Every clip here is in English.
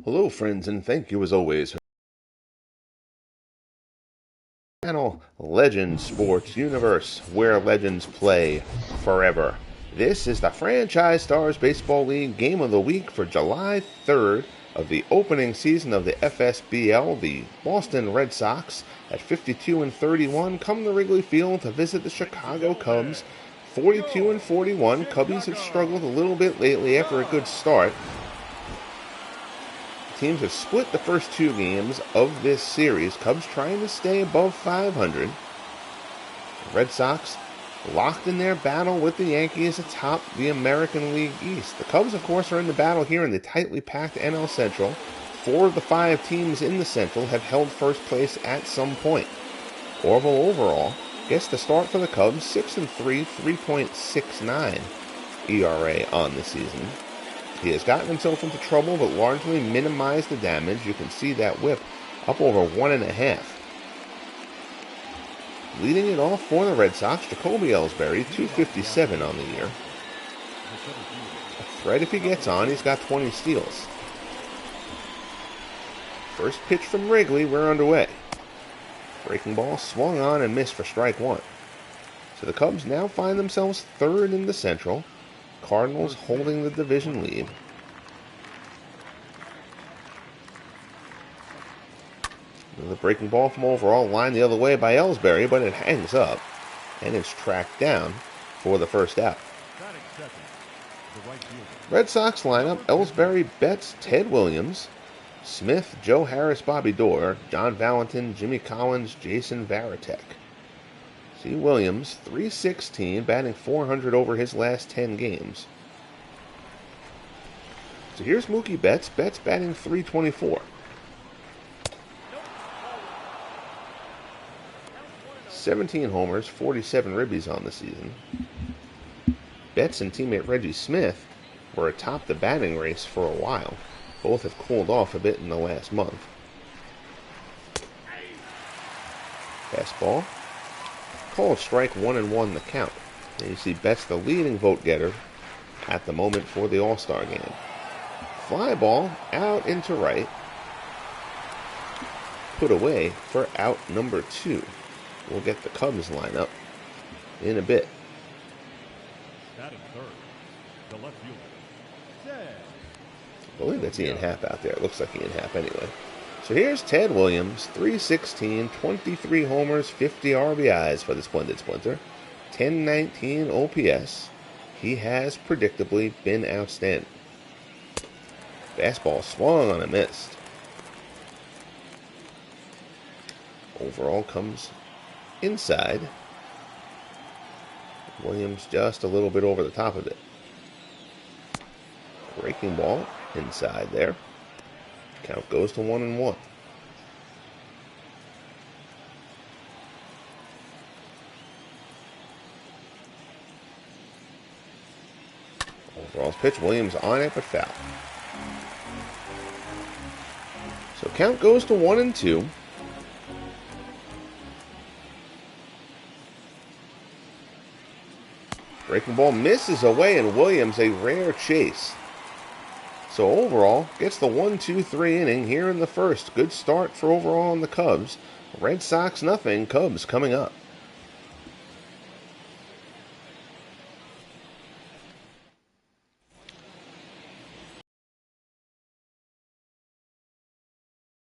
Hello, friends, and thank you as always for the channel Legend Sports Universe, where legends play forever. This is the Franchise Stars Baseball League Game of the Week for July 3rd of the opening season of the FSBL. The Boston Red Sox, at 52-31, come to Wrigley Field to visit the Chicago Cubs, 42-41. Cubbies have struggled a little bit lately after a good start. Teams have split the first two games of this series. Cubs trying to stay above 500. The Red Sox locked in their battle with the Yankees atop the American League East. The Cubs, of course, are in the battle here in the tightly packed NL Central. 4 of the 5 teams in the Central have held first place at some point. Orval Overall gets the start for the Cubs, 6-3, 3.69 ERA on the season. He has gotten himself into trouble, but largely minimized the damage. You can see that whip up over 1.5. Leading it off for the Red Sox, Jacoby Ellsbury, 257 on the year. A threat if he gets on. He's got 20 steals. First pitch from Wrigley, we're underway. Breaking ball swung on and missed for strike one. So the Cubs now find themselves third in the Central. Cardinals holding the division lead. The breaking ball from Overall, lined the other way by Ellsbury, but it hangs up and is tracked down for the first out. Red Sox lineup: Ellsbury, Betts, Ted Williams, Smith, Joe Harris, Bobby Doerr, John Valentin, Jimmy Collins, Jason Varitek. See Williams, 316, batting .400 over his last 10 games. So here's Mookie Betts. Betts batting .324. 17 homers, 47 ribbies on the season. Betts and teammate Reggie Smith were atop the batting race for a while. Both have cooled off a bit in the last month. Fastball. Called strike 1-1 the count. And you see Betts the leading vote getter at the moment for the All-Star game. Fly ball out into right. Put away for out number 2. We'll get the Cubs lineup in a bit. I believe that's Ian Happ out there. It looks like Ian Happ anyway. So here's Ted Williams, 316, 23 homers, 50 RBIs for the Splendid Splinter, 1019 OPS. He has predictably been outstanding. Fastball swung on and missed. Overall comes inside. Williams just a little bit over the top of it. Breaking ball inside there. Count goes to 1-1. Overall's pitch, Williams on it, but foul. So count goes to 1-2. Breaking ball misses away, and Williams a rare chase. So Overall gets the 1-2-3 inning here in the first. Good start for Overall on the Cubs. Red Sox nothing. Cubs coming up.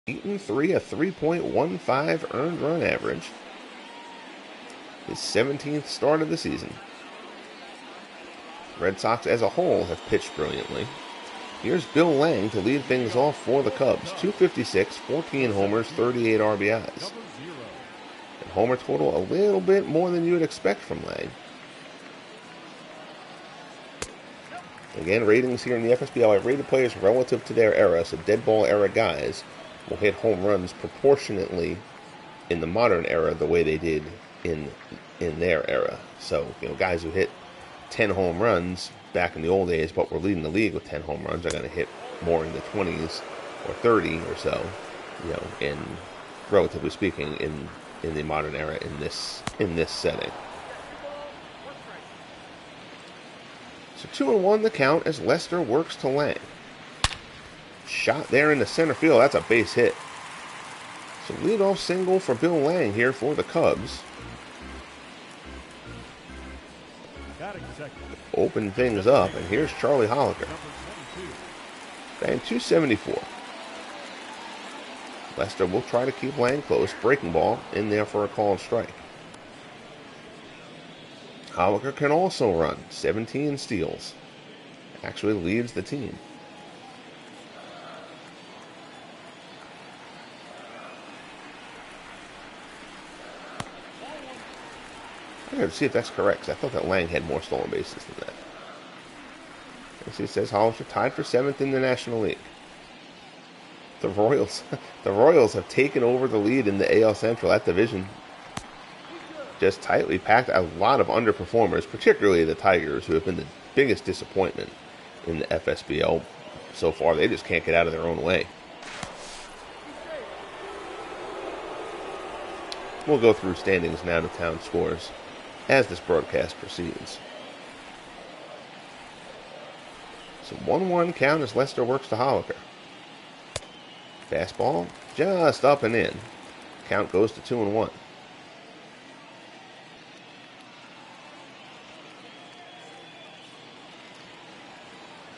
Eaton 3, a 3.15 earned run average. His 17th start of the season. Red Sox as a whole have pitched brilliantly. Here's Bill Lang to lead things off for the Cubs. 256, 14 homers, 38 RBIs. And homer total a little bit more than you would expect from Lang. Again, ratings here in the FSBL. I've rated players relative to their era, so dead ball era guys will hit home runs proportionately in the modern era the way they did in their era. So, guys who hit 10 home runs back in the old days, but were leading the league with 10 home runs, are going to hit more in the 20s or 30 or so, in relatively speaking, in the modern era in this setting. So 2-1 the count as Lester works to Lang. shot there into center field. That's a base hit. So leadoff single for Bill Lang here for the Cubs. Open things up, and here's Charlie Holliker. Batting .274. Lester will try to keep Lang close. Breaking ball in there for a called strike. Holliker can also run. 17 steals. Actually leads the team. I gotta see if that's correct, because I thought that Lang had more stolen bases than that. As it says, Hollister tied for 7th in the National League. The Royals have taken over the lead in the AL Central. That division just tightly packed. A lot of underperformers, particularly the Tigers, who have been the biggest disappointment in the FSBL so far. They just can't get out of their own way. We'll go through standings and out-of-town scores as this broadcast proceeds. So 1-1 count as Lester works to Holliker. Fastball just up and in. Count goes to 2-1.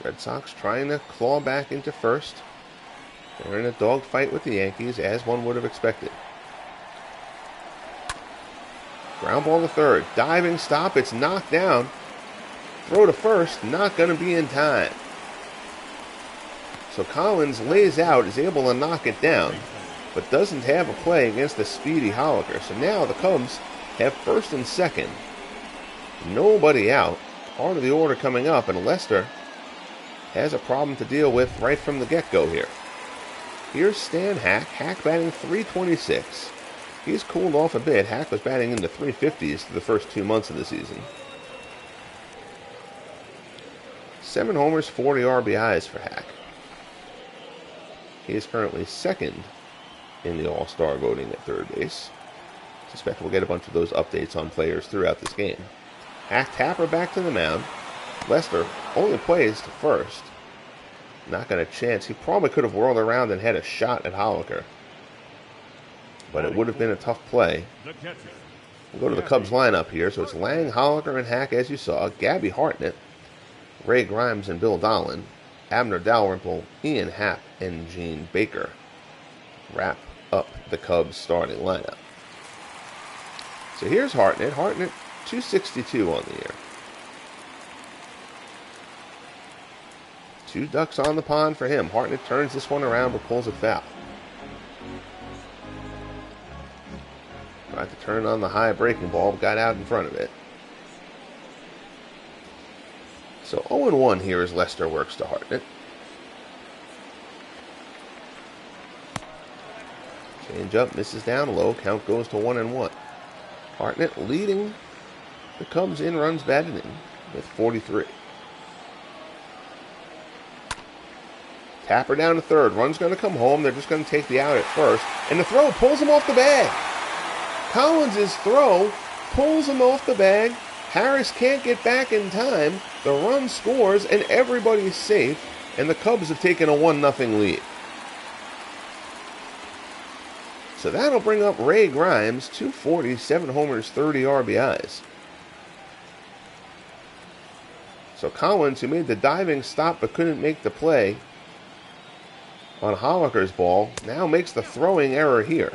Red Sox trying to claw back into first. They're in a dogfight with the Yankees, as one would have expected. Ground ball to third. Diving stop. It's knocked down. Throw to first. Not going to be in time. So Collins lays out, is able to knock it down, but doesn't have a play against the speedy Holliker. So now the Cubs have first and second. Nobody out. Part of the order coming up, and Lester has a problem to deal with right from the get-go here. Here's Stan Hack. Hack batting .326. He's cooled off a bit. Hack was batting in the 350s for the first 2 months of the season. 7 homers, 40 RBIs for Hack. He is currently second in the All-Star voting at third base. Suspect we'll get a bunch of those updates on players throughout this game. Hack Tapper back to the mound. Lester only plays to first. Not got a chance. He probably could have whirled around and had a shot at Holliker, but it would have been a tough play. We'll go to the Cubs lineup here. So it's Lang, Holliker, and Hack, as you saw. Gabby Hartnett, Ray Grimes, and Bill Dolan. Abner Dalrymple, Ian Happ, and Gene Baker wrap up the Cubs starting lineup. So here's Hartnett. Hartnett, .262 on the year. 2 ducks on the pond for him. Hartnett turns this one around but pulls it foul. Tried to turn on the high breaking ball, but got out in front of it. So 0-1 here as Lester works to Hartnett. Change up, misses down low. Count goes to 1-1. Hartnett leading the Cubs in runs batted in with 43. Tapper down to third. Run's going to come home. They're just going to take the out at first. And the throw pulls him off the bag. Collins' throw pulls him off the bag. Harris can't get back in time. The run scores, and everybody's safe. And the Cubs have taken a 1-0 lead. So that'll bring up Ray Grimes, .240, 7 homers, 30 RBIs. So Collins, who made the diving stop but couldn't make the play on Holliker's ball, now makes the throwing error here.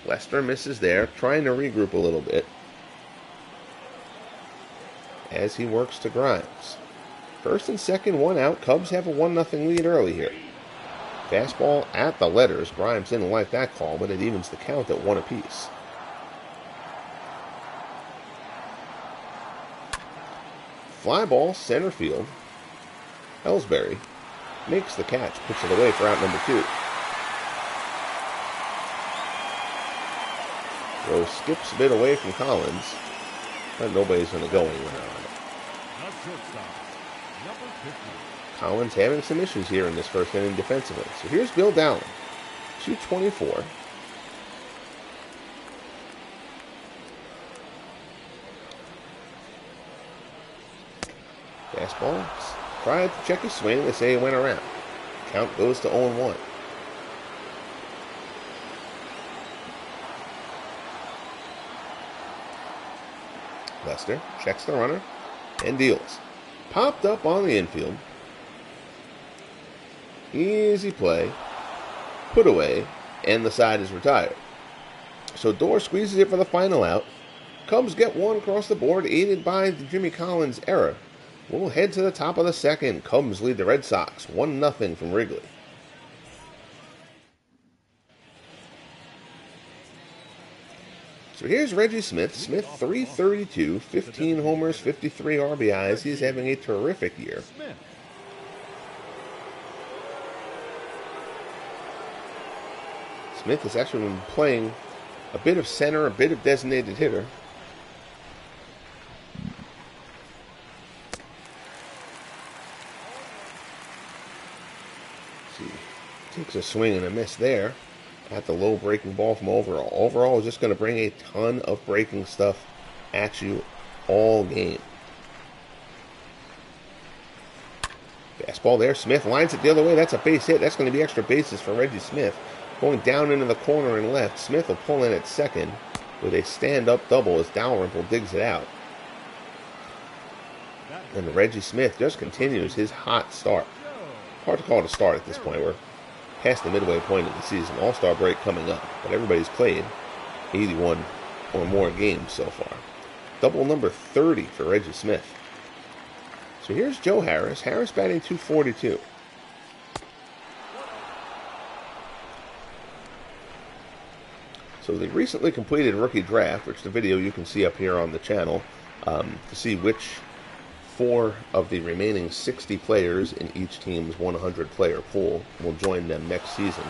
Lester misses there, trying to regroup a little bit as he works to Grimes. First and second, 1 out. Cubs have a 1-0 lead early here. Fastball at the letters. Grimes didn't like that call, but it evens the count at 1 apiece. Fly ball, center field. Ellsbury makes the catch, puts it away for out number 2. Throw skips a bit away from Collins, but nobody's going to go anywhere on it. Collins having some issues here in this first inning defensively. So here's Bill Dowling, .224. Fastball. Tried to check his swing. They say he went around. Count goes to 0-1. Lester checks the runner and deals. Popped up on the infield. Easy play. Put away. And the side is retired. So Dorr squeezes it for the final out. Cubs get one across the board, aided by the Jimmy Collins error. We'll head to the top of the second. Cubs lead the Red Sox 1-0 from Wrigley. So here's Reggie Smith. Smith, .332, 15 homers, 53 RBIs. He's having a terrific year. Smith has actually been playing a bit of center, a bit of designated hitter. Takes a swing and a miss there at the low breaking ball from Overall. Overall is just going to bring a ton of breaking stuff at you all game. Fastball there. Smith lines it the other way. That's a base hit. That's going to be extra bases for Reggie Smith. Going down into the corner and left. Smith will pull in at second with a stand-up double as Dalrymple digs it out. And Reggie Smith just continues his hot start. Hard to call it a start at this point. We're past the midway point of the season. All-Star break coming up. But everybody's played 81 or more games so far. Double number 30 for Reggie Smith. So here's Joe Harris. Harris batting .242. So the recently completed rookie draft, which the video you can see up here on the channel, to see which 4 of the remaining 60 players in each team's 100-player pool will join them next season,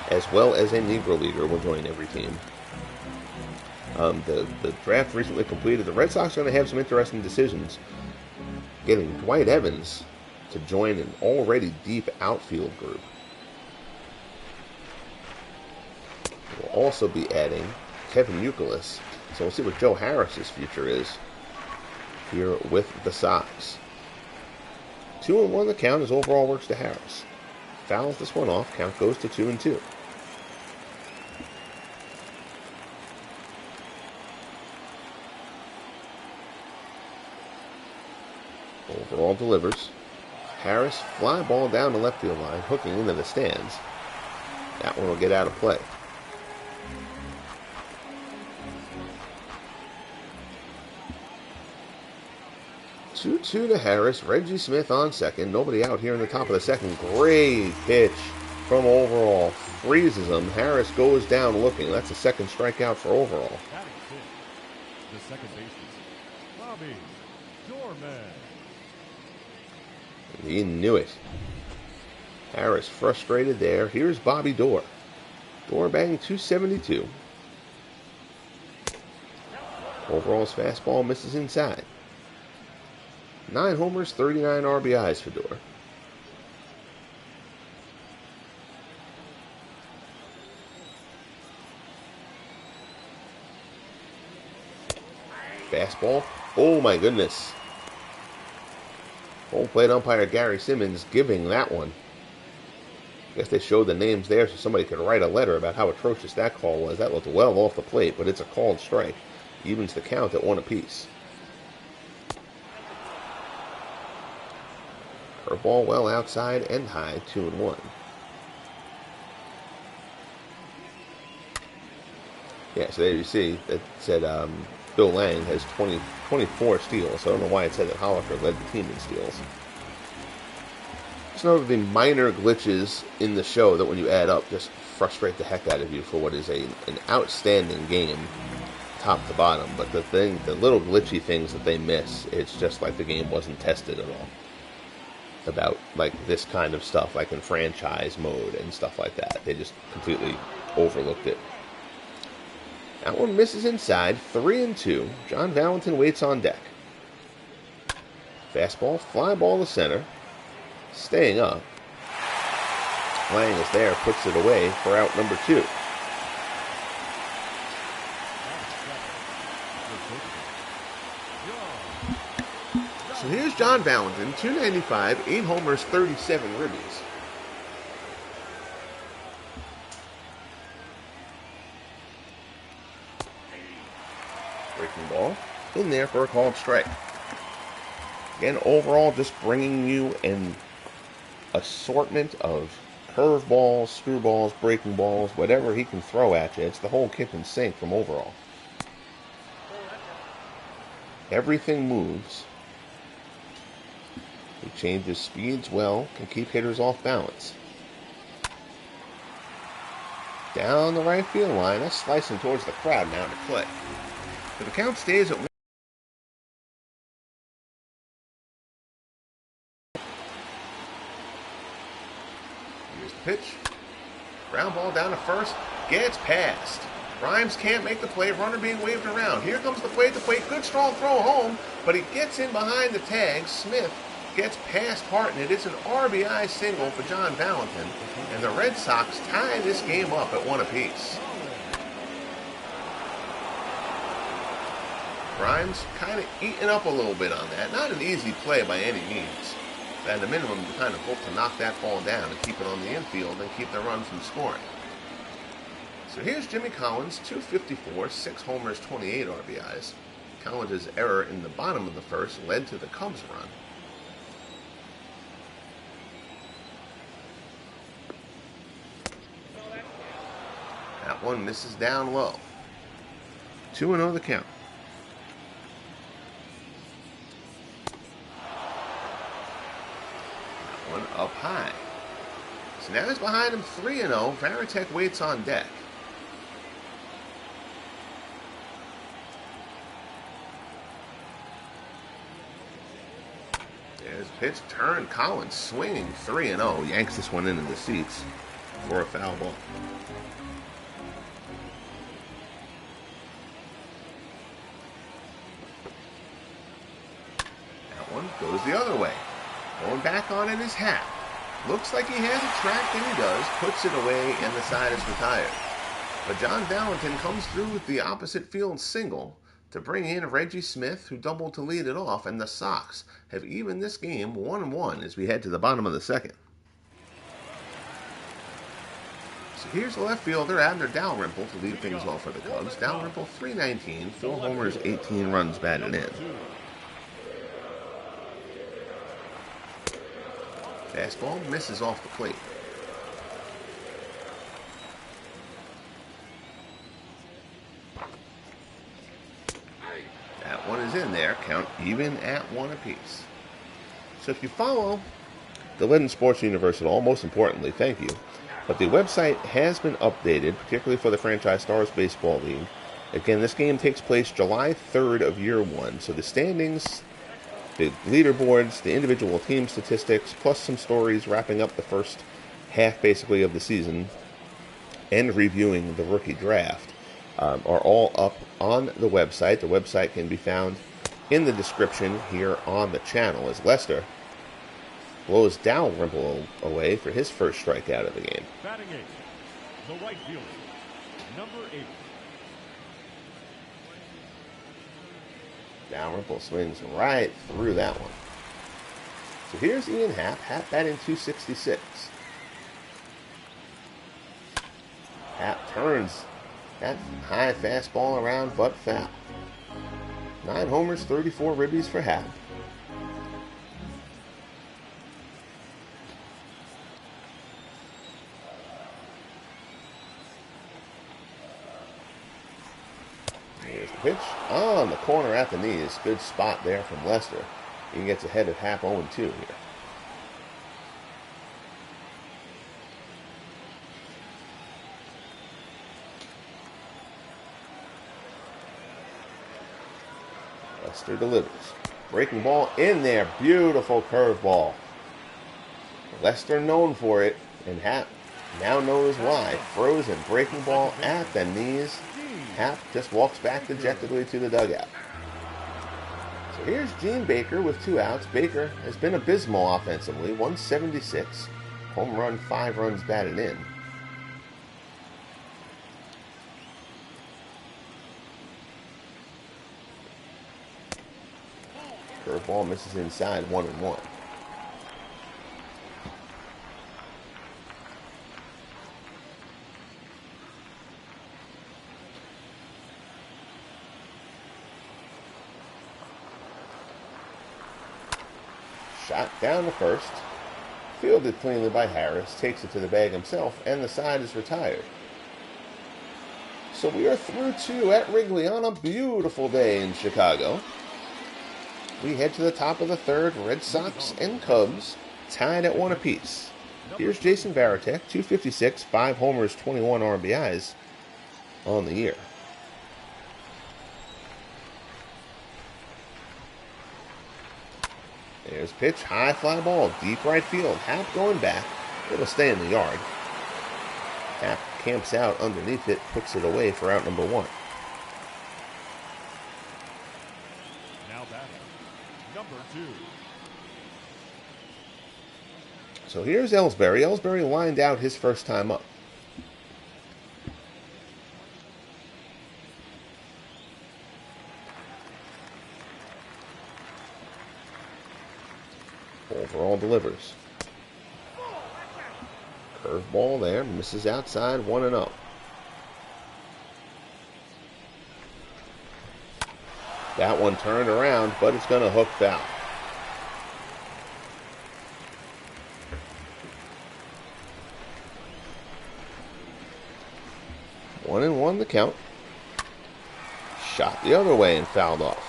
as well as a Negro Leaguer will join every team. The draft recently completed. The Red Sox are going to have some interesting decisions. Getting Dwight Evans to join an already deep outfield group. We'll also be adding Kevin Youkilis. So we'll see what Joe Harris's future is here with the Sox. 2-1 the count as Overall works to Harris. Fouls this one off. Count goes to 2-2. Overall delivers. Harris fly ball down the left field line, hooking into the stands. That one will get out of play. 2-2 to Harris. Reggie Smith on second. Nobody out here in the top of the second. Great pitch from Overall. Freezes him. Harris goes down looking. That's the second strikeout for Overall. The second baseman, Bobby Dorman. He knew it. Harris frustrated there. Here's Bobby Dorr. Dorr batting .272. Overall's fastball misses inside. 9 homers, 39 RBIs for Dorr. Fastball. Oh my goodness. Home plate umpire Gary Simmons giving that one. I guess they showed the names there so somebody could write a letter about how atrocious that call was. That looked well off the plate, but it's a called strike. Evens the count at 1 apiece. Curveball well outside and high, 2-1. Yeah, so there you see that said Bill Lang has 24 steals. So I don't know why it said that Holliker led the team in steals. Some of the minor glitches in the show that when you add up just frustrate the heck out of you for what is an outstanding game top to bottom. But the little glitchy things that they miss, it's just like the game wasn't tested at all. About like this kind of stuff, like in franchise mode and stuff like that. They just completely overlooked it. That one misses inside, 3-2. John Valentin waits on deck. Fastball, fly ball to center. Staying up. Lang is there, puts it away for out number 2. So So here's Jon Valentin, 295, 8 homers, 37 ribbies. Breaking ball in there for a called strike. Again, overall, just bringing you an assortment of curveballs, screwballs, breaking balls, whatever he can throw at you. It's the whole kit and sink from Overall. Everything moves. He changes speeds well, can keep hitters off balance. Down the right field line, that's slicing towards the crowd now to play. But the count stays at 1. Here's the pitch. Ground ball down to first. Gets past. Rhymes can't make the play. Runner being waved around. Here comes the plate. Good strong throw home. But he gets in behind the tag. Smith gets past Hartnett. It's an RBI single for Jon Valentin. And the Red Sox tie this game up at 1 apiece. Rhymes kind of eating up a little bit on that. Not an easy play by any means. At the minimum, you kind of hope to knock that ball down and keep it on the infield and keep the run from scoring. So here's Jimmy Collins, 254, 6 homers, 28 RBIs. Collins' error in the bottom of the first led to the Cubs' run. That one misses down low. 2-0 the count. That one up high. So now he's behind him 3-0. Varitek waits on deck. There's pitch, turn, Collins swinging 3-0. Yanks this one into the seats for a foul ball. That one goes the other way. Going back on in his hat. Looks like he has it tracked, and he does. Puts it away, and the side is retired. But Jon Valentin comes through with the opposite field single to bring in Reggie Smith, who doubled to lead it off, and the Sox have evened this game 1-1 as we head to the bottom of the second. So here's the left fielder, Abner Dalrymple, to lead things off for the Cubs. Dalrymple, 319, 4 homers, 18 runs batted in. Fastball misses off the plate. That one is in there. Count even at 1 apiece. So if you follow the Legend Sports Universe at all, most importantly, thank you. But the website has been updated, particularly for the Franchise Stars Baseball League. Again, this game takes place July 3rd of year 1. So the standings, the leaderboards, the individual team statistics, plus some stories wrapping up the first half, basically, of the season and reviewing the rookie draft are all up on the website. The website can be found in the description here on the channel as Lester blows Dalrymple away for his first strikeout of the game. Batting eighth, the right fielder, number 8. Dalrymple swings right through that one. So here's Ian Happ. Happ batting 266. Happ turns that high fastball around, but foul. 9 homers, 34 ribbies for Happ. Here's the pitch on the corner at the knees. Good spot there from Lester. He gets ahead of Happ 0-2 here. Lester delivers. Breaking ball in there. Beautiful curveball. Lester known for it, and Happ now knows why. Frozen breaking ball at the knees. Happ just walks back dejectedly to the dugout. So here's Gene Baker with 2 outs. Baker has been abysmal offensively. 176. Home run, 5 runs batted in. Curveball misses inside, 1-1. Shot down to first. Fielded cleanly by Harris. Takes it to the bag himself, and the side is retired. So we are through 2 at Wrigley on a beautiful day in Chicago. We head to the top of the third. Red Sox and Cubs tied at 1 apiece. Here's Jason Varitek, 256, 5 homers, 21 RBIs on the year. There's pitch, high fly ball, deep right field. Happ going back. It'll stay in the yard. Happ camps out underneath it, puts it away for out number 1. Now batting, number 2. So here's Ellsbury. Ellsbury lined out his first time up. Overall delivers. Curveball there, misses outside, 1-0. That one turned around, but it's going to hook foul. One and one the count. Shot the other way and fouled off.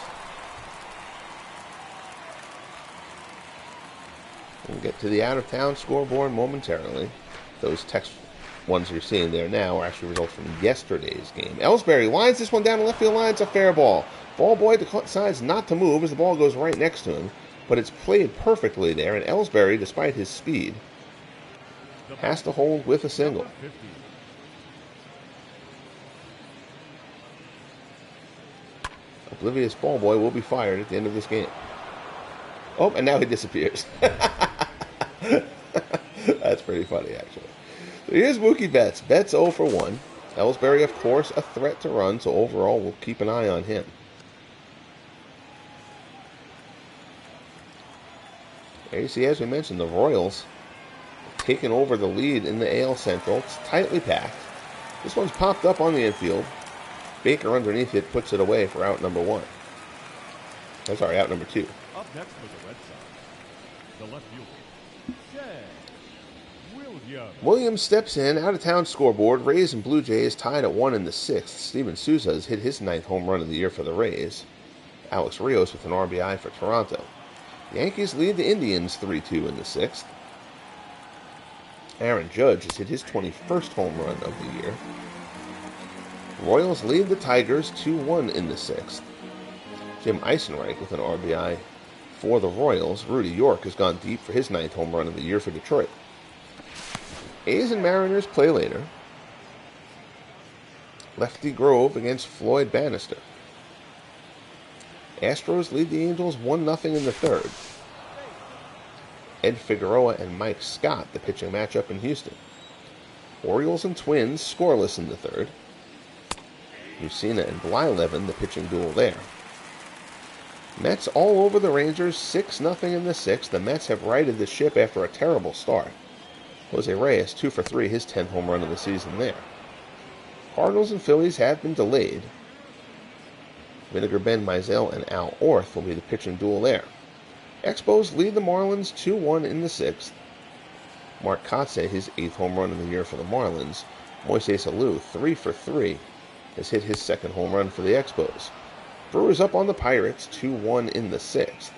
We'll get to the out-of-town scoreboard momentarily. Those text ones you're seeing there now are actually results from yesterday's game. Ellsbury lines this one down the left field line. It's a fair ball. Ball boy decides not to move as the ball goes right next to him, but it's played perfectly there, and Ellsbury, despite his speed, has to hold with a single. Oblivious ball boy will be fired at the end of this game. Oh, and now he disappears. That's pretty funny, actually. So here's Mookie Betts. Betts 0 for 1. Ellsbury, of course, a threat to run, so overall we'll keep an eye on him. There you see, as we mentioned, the Royals have taken over the lead in the AL Central. It's tightly packed. This one's popped up on the infield. Baker underneath it puts it away for out number 1. Sorry, out number 2. Up next for the Red Sox, the left fielder, Williams steps in. Out-of-town scoreboard. Rays and Blue Jays tied at 1 in the 6th. Steven Souza has hit his 9th home run of the year for the Rays. Alex Rios with an RBI for Toronto. The Yankees lead the Indians 3-2 in the 6th. Aaron Judge has hit his 21st home run of the year. Royals lead the Tigers 2-1 in the 6th. Jim Eisenreich with an RBI for the Royals. Rudy York has gone deep for his 9th home run of the year for Detroit. A's and Mariners play later. Lefty Grove against Floyd Bannister. Astros lead the Angels 1-0 in the 3rd. Ed Figueroa and Mike Scott, the pitching matchup in Houston. Orioles and Twins scoreless in the 3rd. Mussina and Blyleven, the pitching duel there. Mets all over the Rangers, 6-0 in the 6th. The Mets have righted the ship after a terrible start. Jose Reyes, 2 for 3, his 10th home run of the season there. Cardinals and Phillies have been delayed. Vinegar Ben Mizell and Al Orth will be the pitching duel there. Expos lead the Marlins 2-1 in the 6th. Mark Kotsay, his 8th home run of the year for the Marlins. Moises Alou, 3 for 3, has hit his 2nd home run for the Expos. Brewers up on the Pirates 2-1 in the 6th.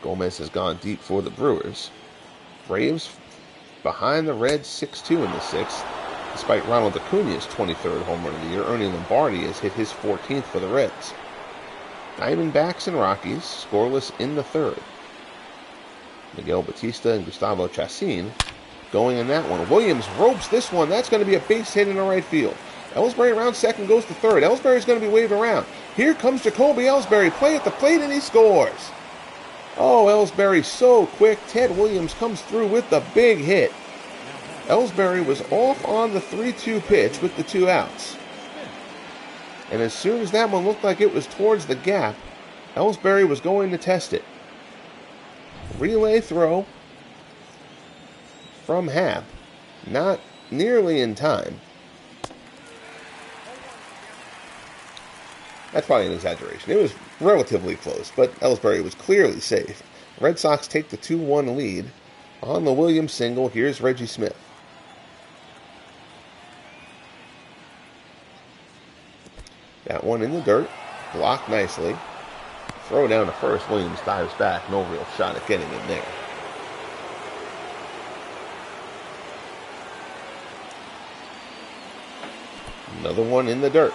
Gomez has gone deep for the Brewers. Braves behind the Reds 6-2 in the 6th. Despite Ronald Acuna's 23rd home run of the year, Ernie Lombardi has hit his 14th for the Reds. Diamondbacks and Rockies scoreless in the 3rd. Miguel Batista and Gustavo Chacin going in that one. Williams ropes this one. That's going to be a base hit in the right field. Ellsbury around second, goes to third. Ellsbury's going to be waved around. Here comes Jacoby Ellsbury. Play at the plate, and he scores. Oh, Ellsbury so quick. Ted Williams comes through with the big hit. Ellsbury was off on the 3-2 pitch with the 2 outs. And as soon as that one looked like it was towards the gap, Ellsbury was going to test it. Relay throw from Happ, not nearly in time. That's probably an exaggeration. It was relatively close, but Ellsbury was clearly safe. Red Sox take the 2-1 lead. On the Williams single, here's Reggie Smith. That one in the dirt, blocked nicely. Throw down to first, Williams dives back, no real shot at getting in there. Another one in the dirt.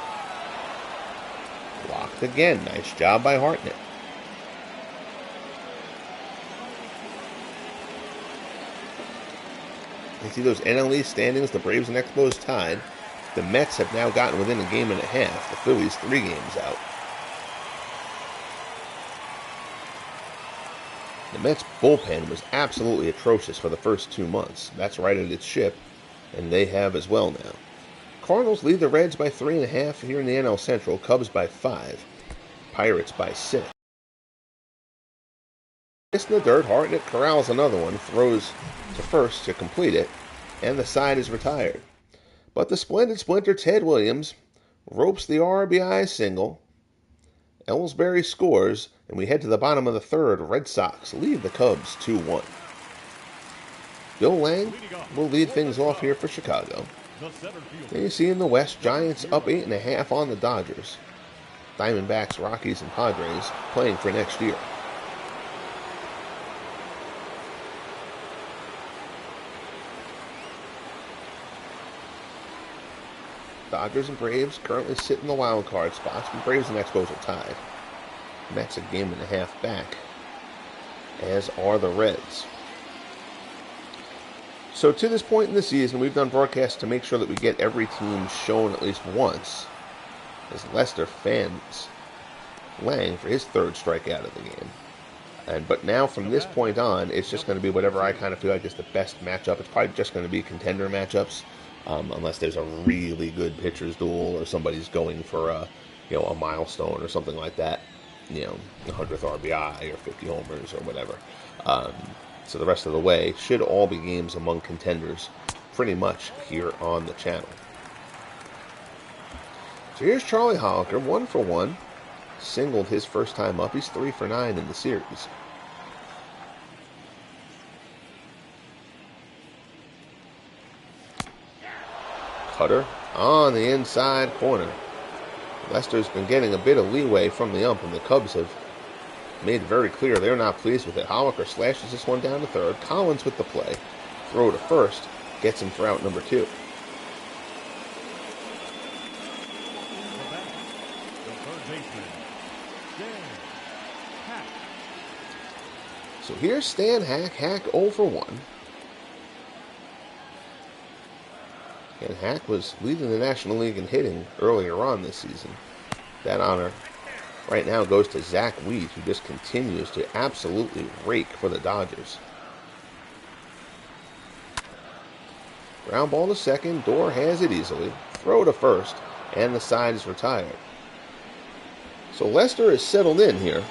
Blocked again, nice job by Hartnett. You see those NL East standings, the Braves and Expos tied. The Mets have now gotten within a game and a half. The Phillies 3 games out. The Mets bullpen was absolutely atrocious for the first 2 months. That's righted its ship, and they have as well now. Cardinals lead the Reds by 3.5 here in the NL Central. Cubs by 5. Pirates by 6. In the dirt, Hartnett corrals another one, throws to first to complete it, and the side is retired. But the splendid splinter Ted Williams ropes the RBI single. Ellsbury scores, and we head to the bottom of the third. Red Sox lead the Cubs 2-1. Bill Lang will lead things off here for Chicago. Then you see in the West, Giants up 8.5 on the Dodgers. Diamondbacks, Rockies, and Padres playing for next year. Dodgers and Braves currently sit in the wild card spots, but Braves and Expos are tied. Mets a game and a half back, as are the Reds. So to this point in the season, we've done broadcasts to make sure that we get every team shown at least once, as Lester fans Lang for his 3rd strikeout of the game. But now from this point on, it's just going to be whatever I kind of feel like is the best matchup. It's probably just going to be contender matchups. Unless there's a really good pitcher's duel or somebody's going for a milestone or something like that, the 100th RBI or 50 homers or whatever. So the rest of the way should all be games among contenders pretty much here on the channel. So here's Charlie Holliker, 1 for 1. Singled his first time up. He's 3 for 9 in the series. Cutter on the inside corner. Lester's been getting a bit of leeway from the ump, and the Cubs have made very clear they're not pleased with it. Holliker slashes this one down to third. Collins with the play. Throw to first. Gets him for out number 2. So here's Stan Hack. Hack 0 for 1. And Hack was leading the National League in hitting earlier on this season. That honor right now goes to Zach Weed, who just continues to absolutely rake for the Dodgers. Ground ball to second. Dorr has it easily. Throw to first, and the side is retired. So Lester is settled in here.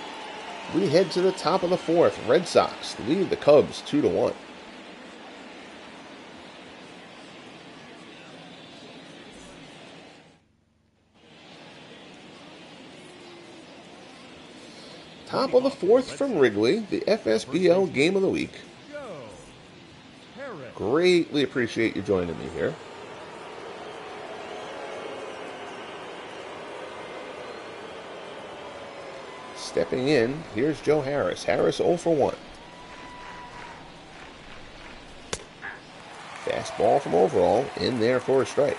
We head to the top of the 4th. Red Sox lead the Cubs 2-1. Top of the 4th from Wrigley, the FSBL Game of the Week. Greatly appreciate you joining me here. Stepping in, here's Joe Harris. Harris 0 for 1. Fastball from Overall, in there for a strike.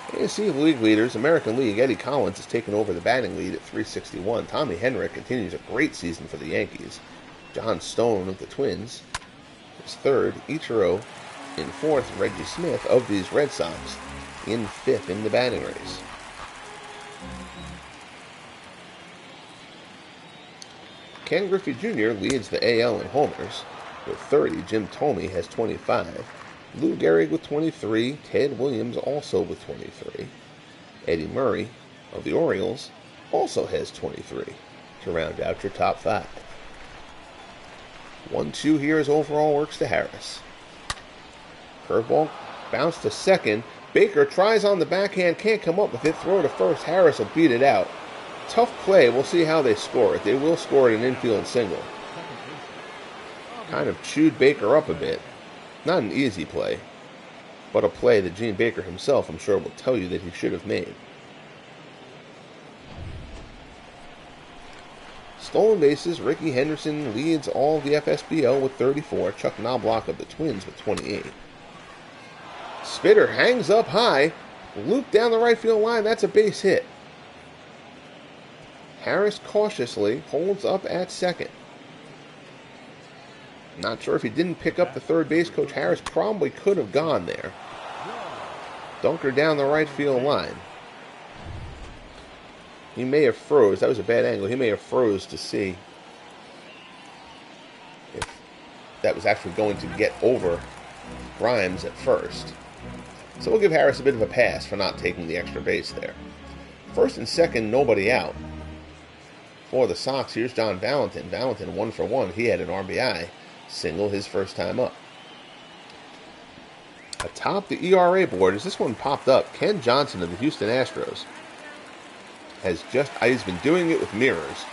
AFC League leaders, American League, Eddie Collins has taken over the batting lead at 361. Tommy Henrik continues a great season for the Yankees. John Stone of the Twins is 3rd. Ichiro in 4th. Reggie Smith of these Red Sox in 5th in the batting race. Ken Griffey Jr. leads the AL in homers with 30. Jim Thome has 25. Lou Gehrig with 23. Ted Williams also with 23. Eddie Murray of the Orioles also has 23 to round out your top 5. 1-2 here as Overall works to Harris. Curveball bounce to second. Baker tries on the backhand, can't come up with it. Throw to first. Harris will beat it out. Tough play. We'll see how they score it. They will score it an infield single. Kind of chewed Baker up a bit. Not an easy play, but a play that Gene Baker himself, I'm sure, will tell you that he should have made. Stolen bases, Rickey Henderson leads all of the FSBO with 34. Chuck Knobloch of the Twins with 28. Spitter hangs up high, looped down the right field line. That's a base hit. Harris cautiously holds up at second. Not sure if he didn't pick up the third base coach. Harris probably could have gone there. Dunker down the right field line. He may have froze. That was a bad angle. He may have froze to see if that was actually going to get over Grimes at first. So we'll give Harris a bit of a pass for not taking the extra base there. First and second, nobody out. For the Sox, here's John Valentin. Valentin 1 for 1. He had an RBI single his first time up. Atop the ERA board, as this one popped up, Ken Johnson of the Houston Astros he's been doing it with mirrors.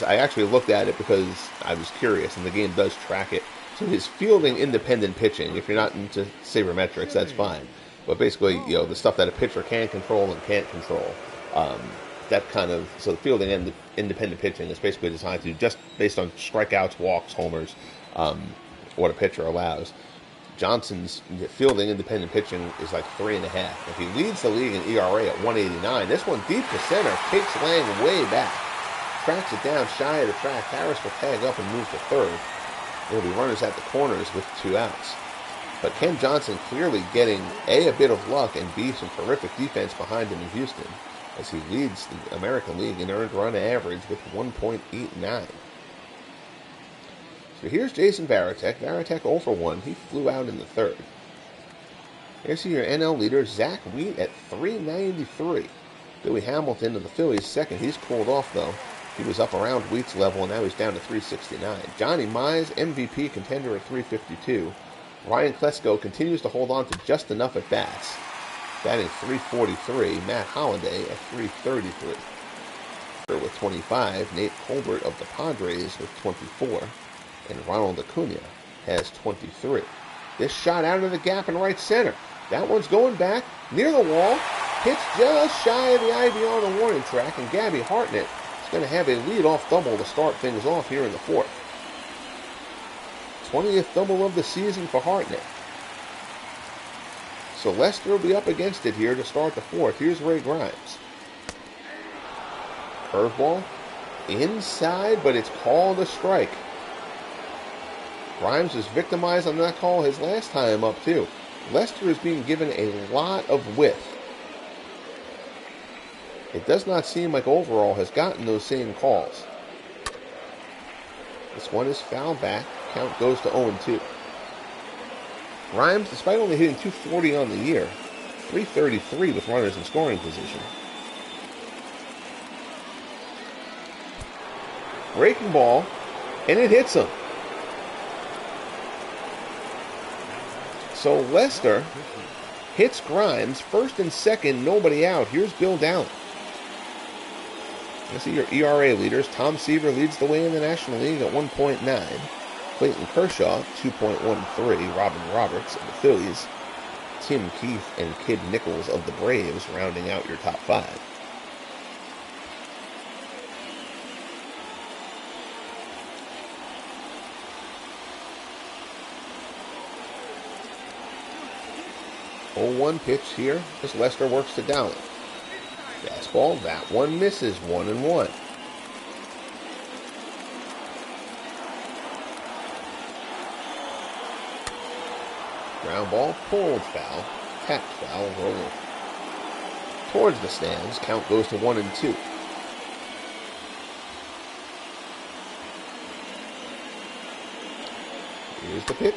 I actually looked at it because I was curious, and the game does track it. So his fielding independent pitching, if you're not into sabermetrics, that's fine. But basically, the stuff that a pitcher can control and can't control, so the fielding and the independent pitching is basically designed to, just based on strikeouts, walks, homers, what a pitcher allows. Johnson's fielding independent pitching is like 3.5. If he leads the league in ERA at 189, this one deep to center, takes Lang way back, tracks it down shy of the track. Harris will tag up and move to third. There'll be runners at the corners with 2 outs. But Ken Johnson clearly getting A, a bit of luck, and B, some terrific defense behind him in Houston, as he leads the American League in earned run average with 1.89. So here's Jason Varitek. Varitek 0 for 1. He flew out in the third. Here's your NL leader, Zach Wheat, at 393. Billy Hamilton of the Phillies second. He's cooled off, though. He was up around Wheat's level, and now he's down to 369. Johnny Mize, MVP contender at 352. Ryan Klesko continues to hold on to just enough at bats, batting 343. Matt Holliday at 333. With 25, Nate Colbert of the Padres with 24. And Ronald Acuna has 23. This shot out of the gap in right center. That one's going back near the wall. Pitch just shy of the ivy on the warning track, and Gabby Hartnett is going to have a leadoff double to start things off here in the fourth. 20th double of the season for Hartnett. So Lester will be up against it here to start the fourth. Here's Ray Grimes. Curveball inside, but it's called a strike. Grimes was victimized on that call his last time up, too. Lester is being given a lot of width. It does not seem like Overall has gotten those same calls. This one is foul back. Count goes to 0-2. Grimes, despite only hitting .240 on the year, 333 with runners in scoring position. Breaking ball, and it hits him. So Lester hits Grimes, first and second, nobody out. Here's Bill Dowling. You see your ERA leaders. Tom Seaver leads the way in the National League at 1.9. Clayton Kershaw, 2.13. Robin Roberts of the Phillies. Tim Keith and Kid Nichols of the Braves rounding out your top 5. Oh, 1 pitch here as Lester works to Dowling. Fastball, that one misses, 1-1. Ground ball, pulled foul, tapped foul, rolling towards the stands. Count goes to 1-2. Here's the pitch.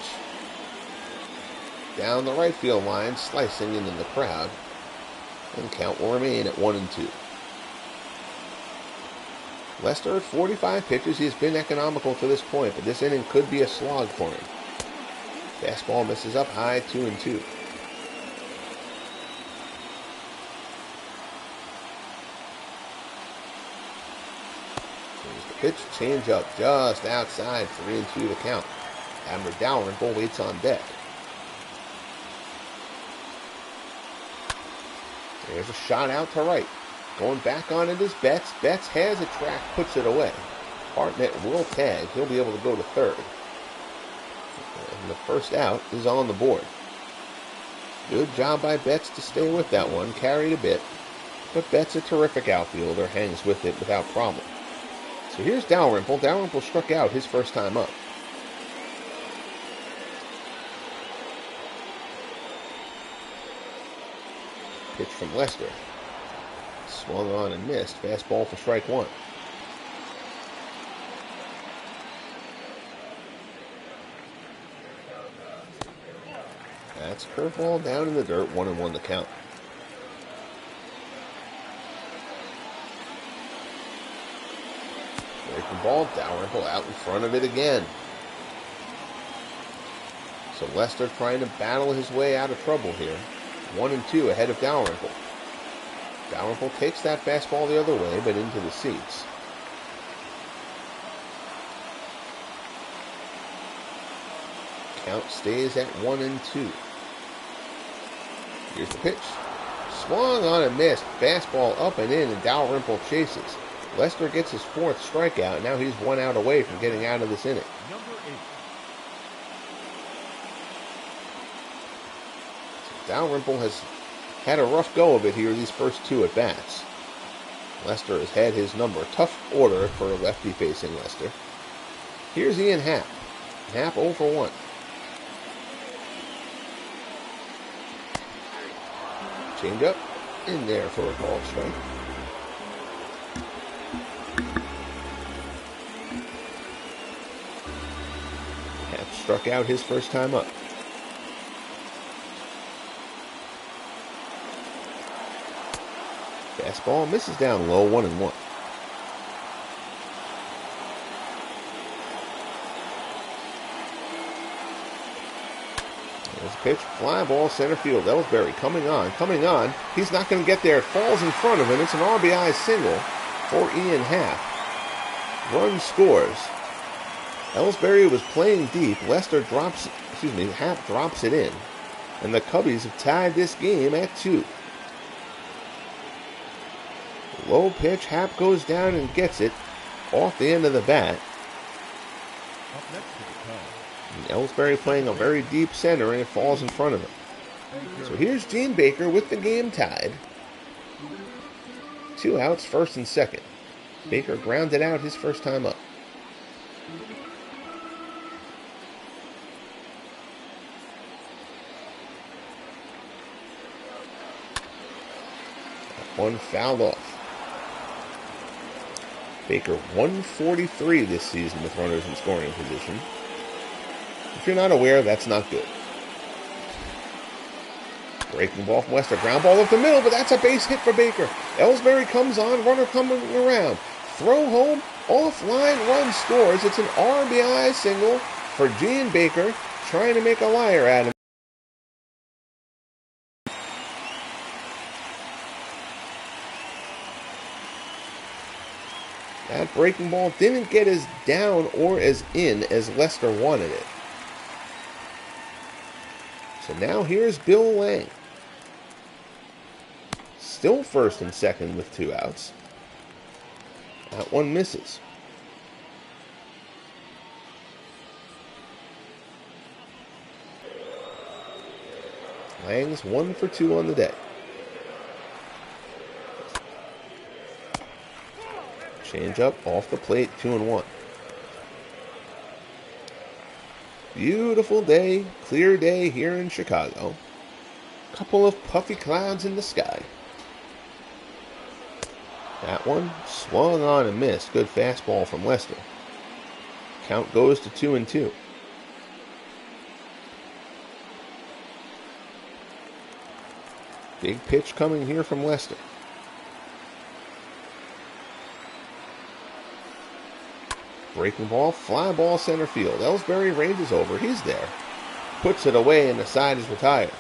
Down the right field line, slicing into the crowd. And count will remain at 1-2. Lester at 45 pitches. He has been economical to this point, but this inning could be a slog for him. Fastball misses up high, 2-2. Here's the pitch, change up just outside, 3-2 to count. Abner Dalrymple waits on deck. There's a shot out to right. Going back on it is Betts. Betts has a track, puts it away. Hartnett will tag. He'll be able to go to third. And the first out is on the board. Good job by Betts to stay with that one. Carried a bit. But Betts, a terrific outfielder, hangs with it without problem. So here's Dalrymple. Dalrymple struck out his first time up. Pitch from Lester. Swung on and missed. Fastball for strike one. That's curveball down in the dirt. 1-1 to count. Breaking ball. Dalrymple out in front of it again. So Lester trying to battle his way out of trouble here. 1-2 ahead of Dalrymple. Dalrymple takes that fastball the other way, but into the seats. Count stays at 1-2. Here's the pitch. Swung on and missed. Fastball up and in, and Dalrymple chases. Lester gets his fourth strikeout. Now he's 1 out away from getting out of this inning. Number 8. Dalrymple has had a rough go of it here these first 2 at-bats. Lester has had his number. Tough order for a lefty-facing Lester. Here's Ian Happ. Happ 0 for 1. Change up in there for a called strike. Happ struck out his first time up. Fastball misses down low, 1-1. There's a pitch, fly ball, center field. Ellsbury coming on. He's not going to get there. It falls in front of him. It's an RBI single for Ian Happ. Run scores. Ellsbury was playing deep. Happ drops it in. And the Cubbies have tied this game at 2. Low pitch, Happ goes down and gets it off the end of the bat. Up next to the Cubs. And Ellsbury playing a very deep center, and it falls in front of him. So here's Gene Baker with the game tied. 2 outs, first and second. Baker grounded out his first time up. That one fouled off. Baker 143 this season with runners in scoring position. If you're not aware, that's not good. Breaking ball from Lester. Ground ball up the middle, but that's a base hit for Baker. Ellsbury comes on, runner coming around. Throw home, offline run scores. It's an RBI single for Gene Baker, trying to make a liar out of him. That breaking ball didn't get as down or as in as Lester wanted it. So now here's Bill Lang. Still first and second with 2 outs. That one misses. Lang's 1 for 2 on the day. Change up off the plate, 2-1. Beautiful day, clear day here in Chicago. Couple of puffy clouds in the sky. That one swung on and missed. Good fastball from Lester. Count goes to 2-2. Big pitch coming here from Lester. Breaking ball, fly ball center field. Ellsbury ranges over. He's there. Puts it away and the side is retired.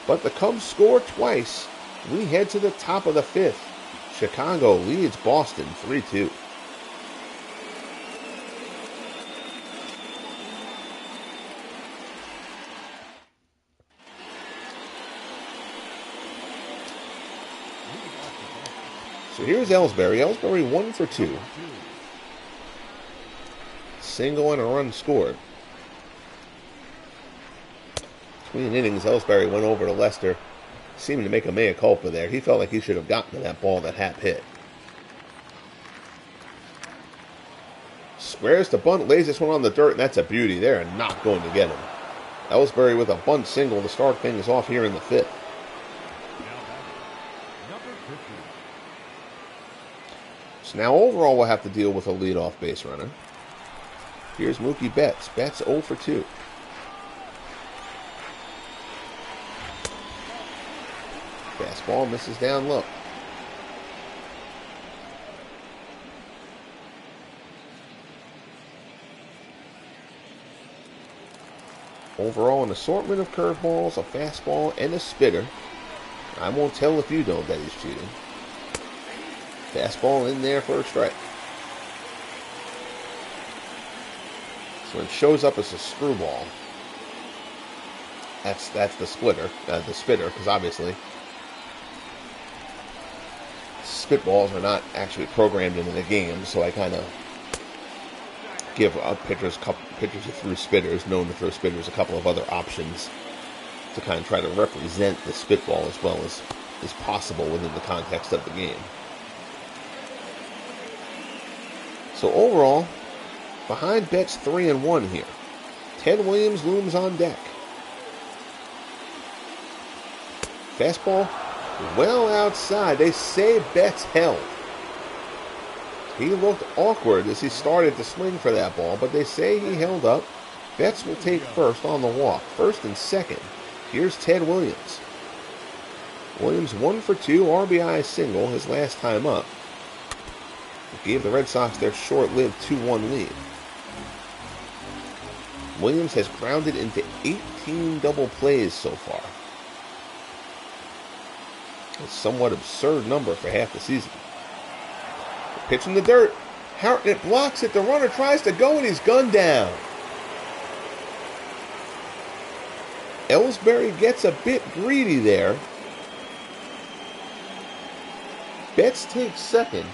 But the Cubs score twice. We head to the top of the fifth. Chicago leads Boston 3-2. So here's Ellsbury. Ellsbury 1 for 2. Single and a run scored. Between innings, Ellsbury went over to Lester, seeming to make a mea culpa there. He felt like he should have gotten to that ball that Happ hit. Squares to bunt, lays this one on the dirt, and that's a beauty. They're not going to get him. Ellsbury with a bunt single to start things off here in the fifth. So now Overall will have to deal with a leadoff base runner. Here's Mookie Betts. Betts 0 for 2. Fastball misses down low. Overall, an assortment of curveballs, a fastball, and a spitter. I won't tell if you know that he's cheating. Fastball in there for a strike. So it shows up as a screwball. That's the splitter, the spitter, because obviously spitballs are not actually programmed into the game. So I kind of give pitchers who threw spitters, known to throw spitters, a couple of other options to kind of try to represent the spitball as well as is possible within the context of the game. So Overall, behind Betts 3-1 here. Ted Williams looms on deck. Fastball well outside. They say Betts held. He looked awkward as he started to swing for that ball, but they say he held up. Betts will take first on the walk. First and second. Here's Ted Williams. Williams 1 for 2, RBI single his last time up. It gave the Red Sox their short-lived 2-1 lead. Williams has grounded into 18 double plays so far. A somewhat absurd number for half the season. Pitch in the dirt. Hartnett blocks it. The runner tries to go and he's gunned down. Ellsbury gets a bit greedy there. Betts takes second.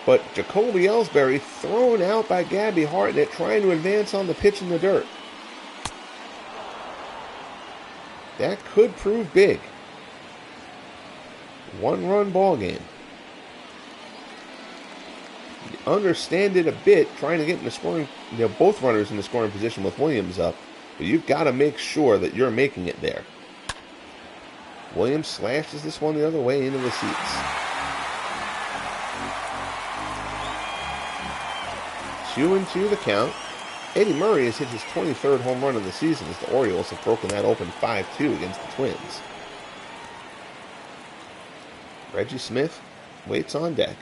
But Jacoby Ellsbury thrown out by Gabby Hartnett trying to advance on the pitch in the dirt. That could prove big. 1-run ball game. You understand it a bit, trying to get in the scoring, both runners in the scoring position with Williams up, but you've got to make sure that you're making it there. Williams slashes this one the other way into the seats. 2-2 the count. Eddie Murray has hit his 23rd home run of the season as the Orioles have broken that open 5-2 against the Twins. Reggie Smith waits on deck.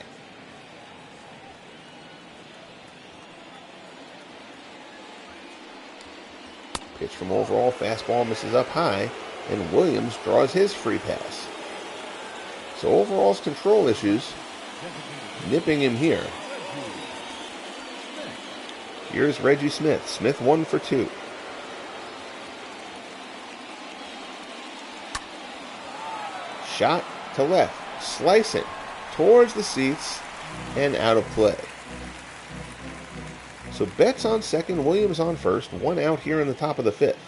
Pitch from Overall, fastball misses up high, and Williams draws his free pass. So Overall's control issues, nipping him here. Here's Reggie Smith. Smith 1 for 2. Shot to left. Slicing towards the seats and out of play. So Betts on second, Williams on first. 1 out here in the top of the fifth.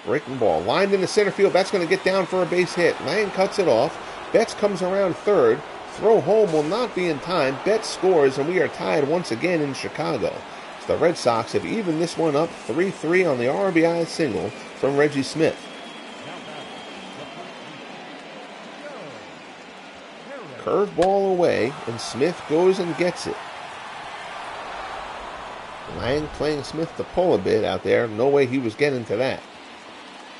Breaking ball. Lined into center field. That's going to get down for a base hit. Lang cuts it off. Betts comes around third. Throw home will not be in time. Betts scores, and we are tied once again in Chicago. So the Red Sox have evened this one up 3-3 on the RBI single from Reggie Smith. Curveball away, and Smith goes and gets it. Lang playing Smith to pull a bit out there. No way he was getting to that.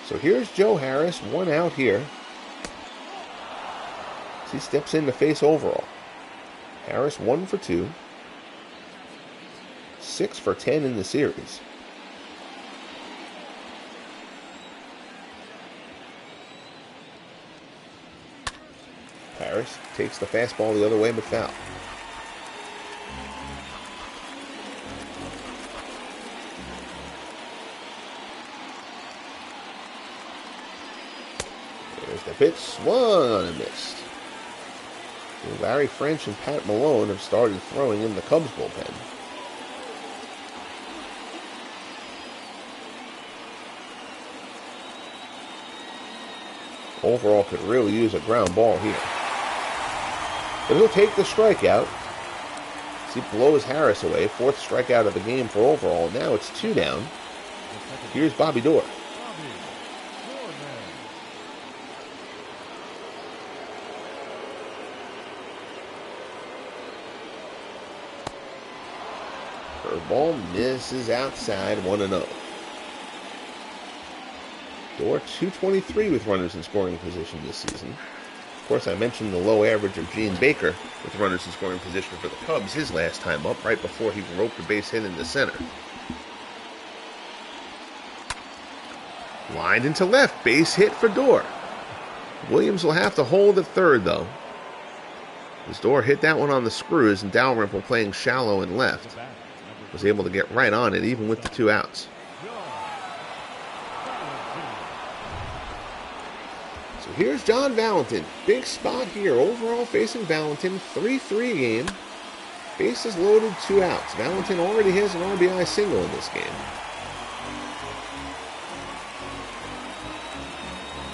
So here's Joe Harris, 1 out here. As he steps in to face Overall. Harris 1 for 2. 6 for 10 in the series. Harris takes the fastball the other way, but foul. There's the pitch, swung and missed. Larry French and Pat Malone have started throwing in the Cubs bullpen. Overall could really use a ground ball here. But he'll take the strikeout. As he blows Harris away. 4th strikeout of the game for Overall. Now it's 2 down. Here's Bobby Doerr. Curveball misses outside, 1-0. Doerr 223 with runners in scoring position this season. Of course, I mentioned the low average of Gene Baker with runners in scoring position for the Cubs his last time up, right before he roped a base hit into center. Lined into left, base hit for Doerr. Williams will have to hold at third, though. As Doerr hit that one on the screws, and Dalrymple playing shallow and left was able to get right on it, even with the 2 outs. So here's John Valentin. Big spot here. Overall facing Valentin. 3-3 game. Bases loaded, 2 outs. Valentin already has an RBI single in this game.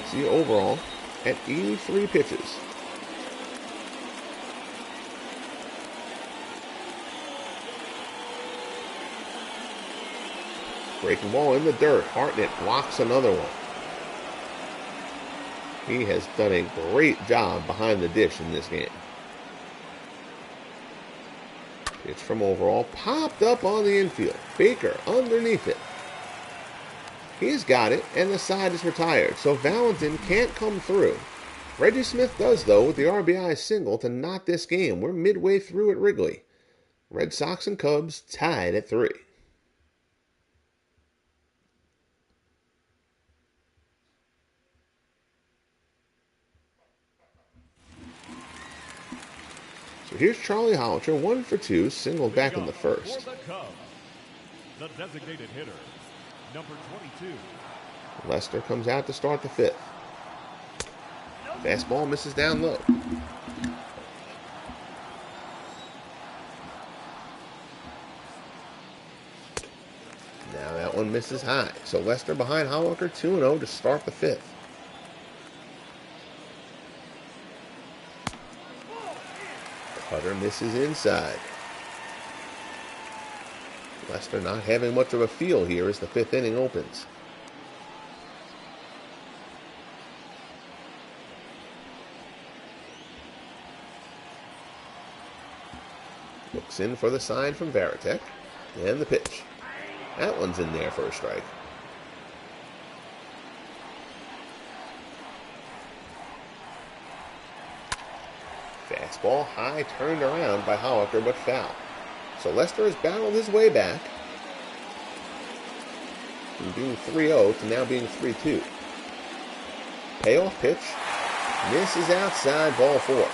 See Overall at 83 pitches. Breaking ball in the dirt. Hartnett blocks another one. He has done a great job behind the dish in this game. Pitch from Overall. Popped up on the infield. Baker underneath it. He's got it, and the side is retired. So Valentin can't come through. Reggie Smith does, though, with the RBI single to knot this game. We're midway through at Wrigley. Red Sox and Cubs tied at 3. So here's Charlie Hollinger, 1 for 2, singled back in the first. For the Cubs, the designated hitter, number 22. Lester comes out to start the 5th. Fastball misses down low. Now that one misses high. So Lester behind Hollinger, 2-0 to start the 5th. Cutter misses inside. Lester not having much of a feel here as the 5th inning opens. Looks in for the sign from Varitek. And the pitch. That one's in there for a strike. Fastball high, turned around by Hollinger, but foul. So Lester has battled his way back from being 3-0 to now being 3-2. Payoff pitch. Misses outside, ball 4.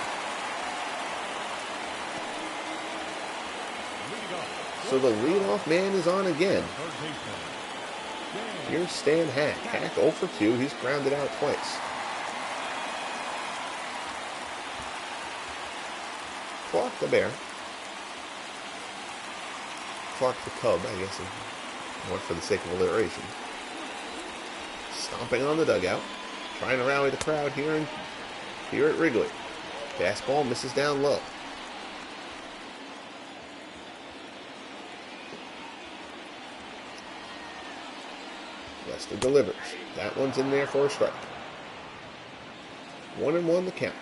So the leadoff man is on again. Here's Stan Hack. Hack 0 for 2. He's grounded out twice. Clark the Bear. Clark the Cub, I guess, more for the sake of alliteration. Stomping on the dugout. Trying to rally the crowd here at Wrigley. Fastball misses down low. Lester delivers. That one's in there for a strike. 1-1 the count.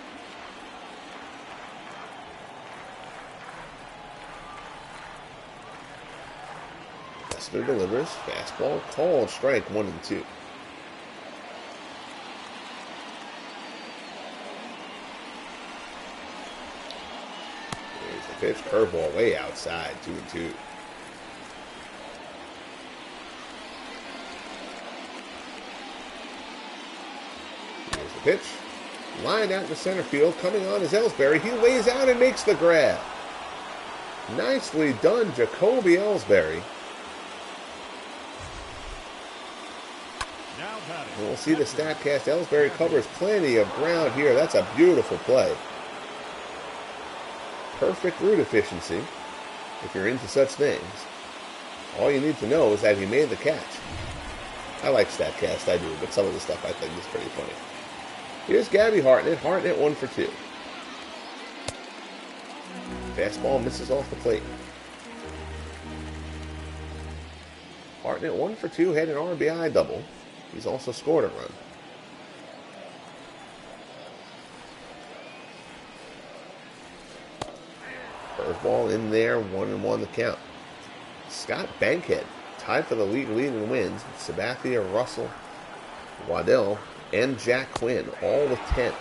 Lester delivers. Fastball called strike 1-2. Here's the pitch. Curveball way outside. 2-2. Here's the pitch. Lined out to center field. Coming on is Ellsbury. He lays out and makes the grab. Nicely done, Jacoby Ellsbury. And we'll see the StatCast. Ellsbury covers plenty of ground here. That's a beautiful play. Perfect route efficiency, if you're into such things. All you need to know is that he made the catch. I like StatCast, I do, but some of the stuff I think is pretty funny. Here's Gabby Hartnett. Hartnett 1 for 2. Fastball misses off the plate. Hartnett 1 for 2, had an RBI double. He's also scored a run. Curveball in there, 1-1 the count. Scott Bankhead tied for the league lead in wins. Sabathia, Russell, Waddell, and Jack Quinn, all with 10.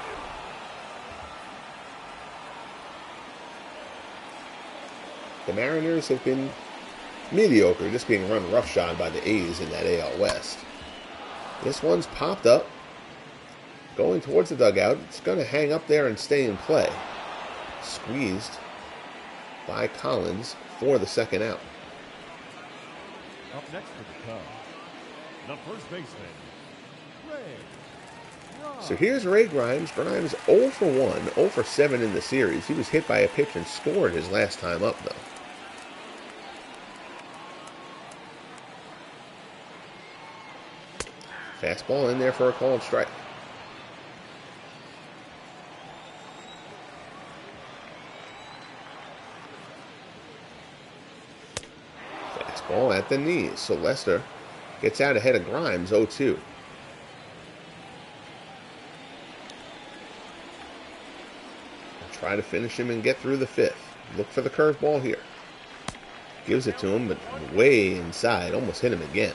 The Mariners have been mediocre, just being run roughshod by the A's in that AL West. This one's popped up, going towards the dugout. It's going to hang up there and stay in play. Squeezed by Collins for the second out. Up next for the Cubs, the first baseman, Ray. So here's Ray Grimes. Grimes 0 for 1, 0 for 7 in the series. He was hit by a pitch and scored his last time up, though. Fastball in there for a called strike. Fastball at the knees. So Lester gets out ahead of Grimes, 0-2. Try to finish him and get through the fifth. Look for the curveball here. Gives it to him, but way inside. Almost hit him again.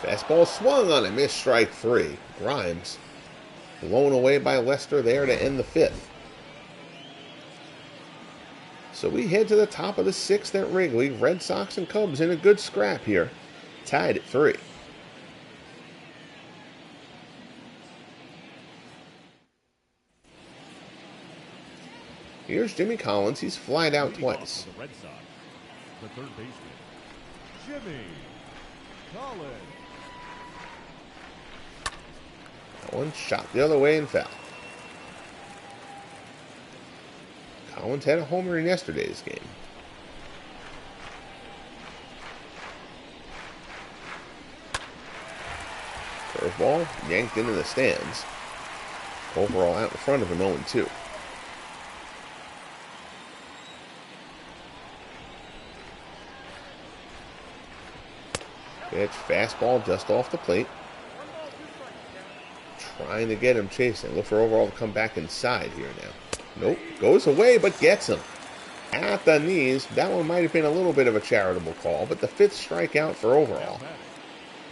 Fastball swung on a missed, strike 3. Grimes blown away by Lester there to end the fifth. So we head to the top of the sixth at Wrigley. Red Sox and Cubs in a good scrap here. Tied at 3. Here's Jimmy Collins. He's flied out twice. The Red Sox, the third baseman, Jimmy Collins. That one shot the other way and foul. Collins had a homer in yesterday's game. Curveball yanked into the stands. Overall out in front of him, 0-2. Pitch, fastball just off the plate. Trying to get him chasing. Look for Overall to come back inside here now. Nope. Goes away, but gets him. At the knees. That one might have been a little bit of a charitable call, but the 5th strikeout for Overall.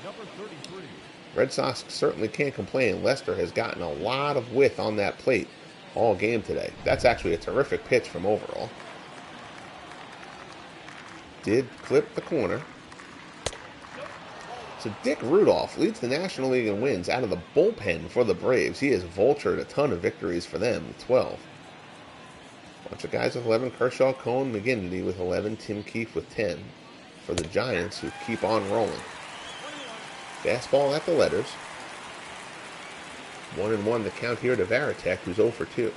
Number 33. Red Sox certainly can't complain. Lester has gotten a lot of width on that plate all game today. That's actually a terrific pitch from Overall. Did clip the corner. So Dick Rudolph leads the National League in wins out of the bullpen for the Braves. He has vultured a ton of victories for them with 12. Bunch of guys with 11. Kershaw, Cohn, McGinnity with 11. Tim Keefe with 10 for the Giants, who keep on rolling. Fastball at the letters. 1-1 the count here to Varitek, who's 0 for 2.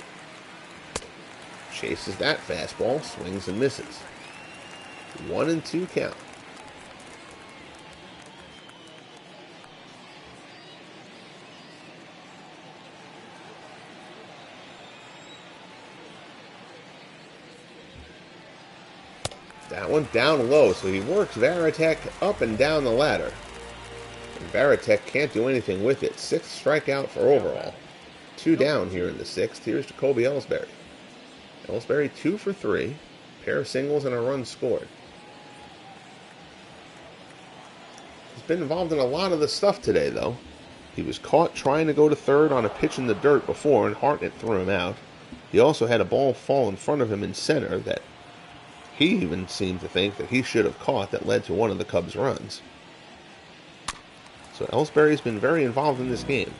Chases that fastball, swings and misses. 1-2 count. That one down low, so he works Varitek up and down the ladder. And Varitek can't do anything with it. 6th strikeout for Overall. 2 down here in the 6th. Here's Jacoby Ellsbury. Ellsbury 2 for 3. Pair of singles and a run scored. He's been involved in a lot of the stuff today, though. He was caught trying to go to third on a pitch in the dirt before, and Hartnett threw him out. He also had a ball fall in front of him in center that he even seemed to think that he should have caught, that led to one of the Cubs' runs. So Ellsbury's been very involved in this game.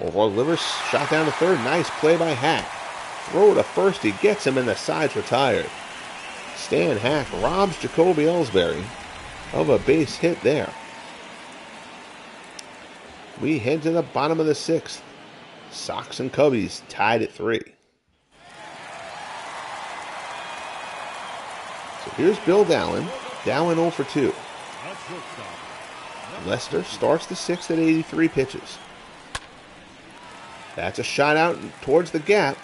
Overall delivers, shot down to third. Nice play by Hack. Throw to first, he gets him, and the side's retired. Stan Hack robs Jacoby Ellsbury of a base hit there. We head to the bottom of the 6th. Sox and Cubbies tied at 3. So here's Bill Dallin. Dallin 0 for 2. Lester starts the 6th at 83 pitches. That's a shot out towards the gap.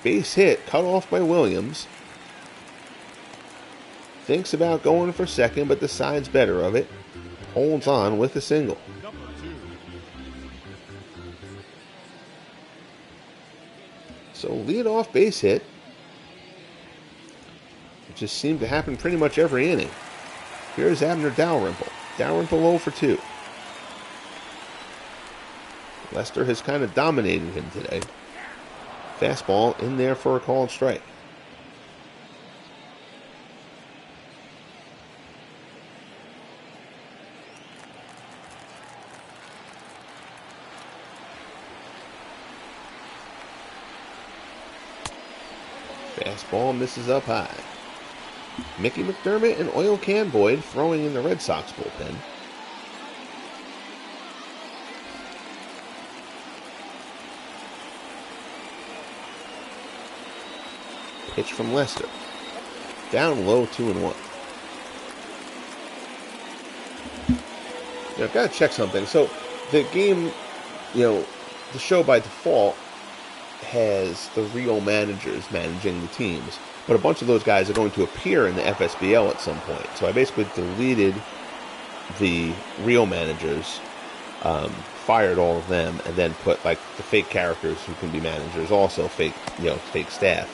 Base hit, cut off by Williams. Thinks about going for second, but decides better of it. Holds on with a single. So leadoff base hit. It just seemed to happen pretty much every inning. Here's Abner Dalrymple. Dalrymple 0 for 2. Lester has kind of dominated him today. Fastball in there for a called strike. Fastball misses up high. Mickey McDermott and Oil Can Boyd throwing in the Red Sox bullpen. Pitch from Lester. Down low, 2-1. I've got to check something. So the game, the show by default has the real managers managing the teams, but a bunch of those guys are going to appear in the FSBL at some point. So I basically deleted the real managers, fired all of them, and then put like the fake characters who can be managers, also fake staff,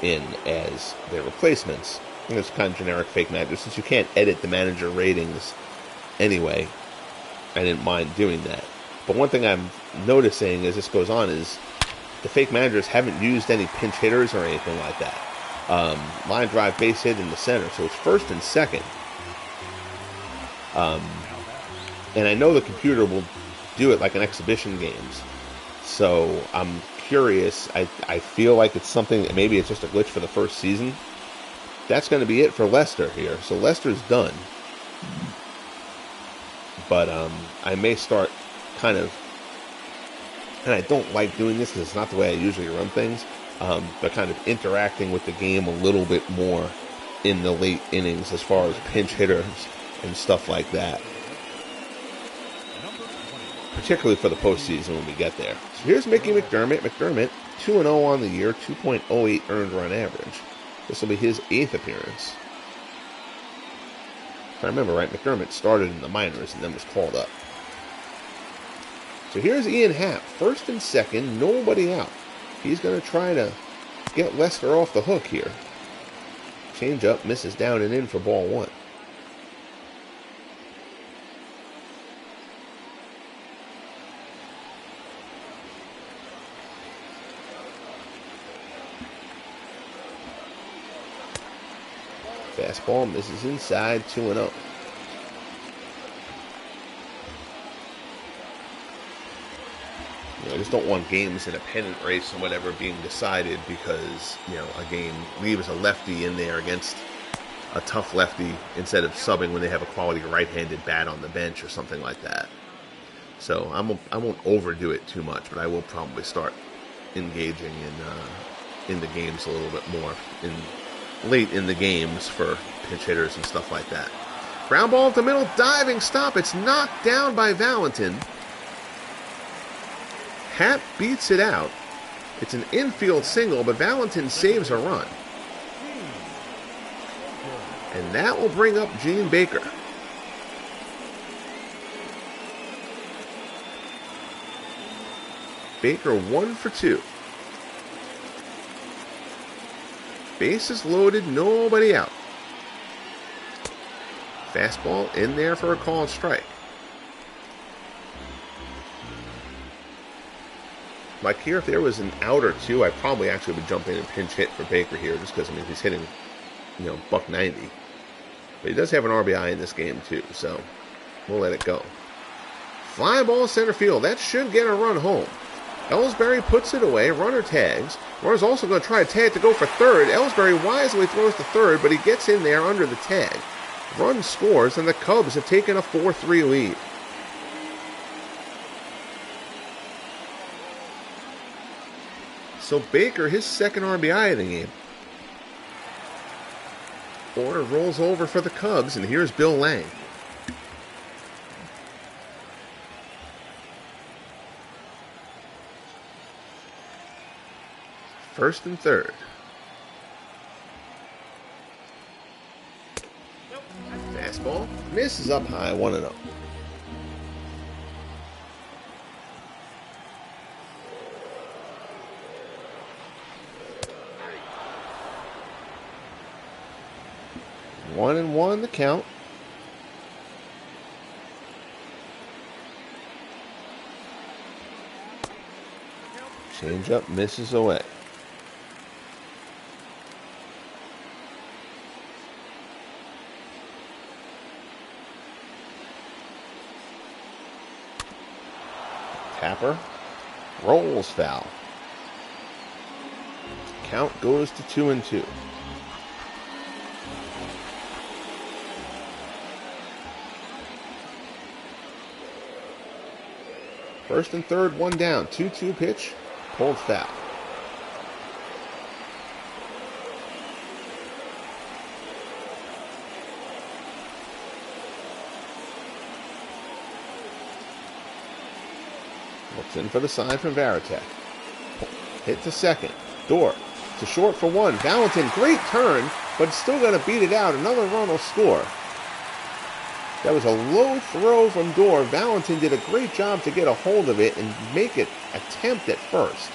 in as their replacements. And it's kind of generic fake managers. Since you can't edit the manager ratings anyway, I didn't mind doing that. But one thing I'm noticing as this goes on is the fake managers haven't used any pinch hitters or anything like that. Line drive base hit in the center, so it's first and second. And I know the computer will do it like in exhibition games. So I'm curious. I feel like it's something, maybe it's just a glitch for the first season. That's going to be it for Lester here. So Lester's done. But I may start kind of, and I don't like doing this because it's not the way I usually run things, but kind of interacting with the game a little bit more in the late innings as far as pinch hitters and stuff like that. Particularly for the postseason when we get there. So here's Mickey McDermott. McDermott, 2-0 on the year, 2.08 earned run average. This will be his 8th appearance. If I remember right, McDermott started in the minors and then was called up. So here's Ian Happ, first and second, nobody out. He's going to try to get Lester off the hook here. Change up, misses down and in for ball 1. Fastball misses inside, 2-0. I just don't want games in a pennant race or whatever being decided because, a game leaves a lefty in there against a tough lefty instead of subbing when they have a quality right-handed bat on the bench or something like that. So I won't overdo it too much, but I will probably start engaging in the games a little bit more late in the games for pinch hitters and stuff like that. Ground ball up the middle, diving stop. It's knocked down by Valentin. Happ beats it out. It's an infield single, but Valentin saves a run. And that will bring up Gene Baker. Baker 1 for 2. Bases loaded, nobody out. Fastball in there for a called strike. Like here, if there was an out or two, I probably actually would jump in and pinch hit for Baker here, just because, I mean, he's hitting, $190. But he does have an RBI in this game, too, so we'll let it go. Fly ball center field. That should get a run home. Ellsbury puts it away. Runner tags. Runner's also going to try a tag to go for third. Ellsbury wisely throws to third, but he gets in there under the tag. Run scores, and the Cubs have taken a 4-3 lead. So Baker, his second RBI of the game. Order rolls over for the Cubs, and here's Bill Lang. First and third. Fastball misses up high, 1-0. One and one the count. Changeup misses away. Tapper rolls foul. Count goes to 2-2. First and third, one down. 2-2 pitch, pulled foul. Looks in for the sign from Varitek. Hit to second. Door to short for one. Valentin, great turn, but still going to beat it out. Another run will score. That was a low throw from Door. Valentin did a great job to get a hold of it and make it attempt at first.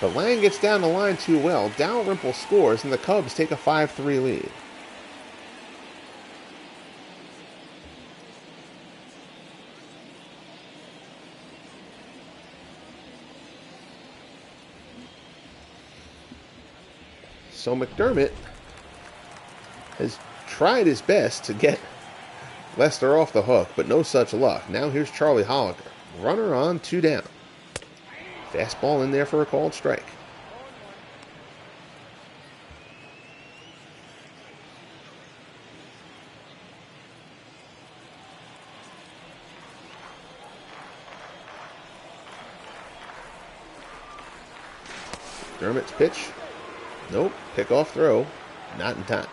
But Lang gets down the line too well. Dalrymple scores, and the Cubs take a 5-3 lead. So McDermott has tried his best to get Lester off the hook, but no such luck. Now here's Charlie Holliker. Runner on, 2 down. Fastball in there for a called strike. Dermott's pitch. Nope. Pick-off throw. Not in time.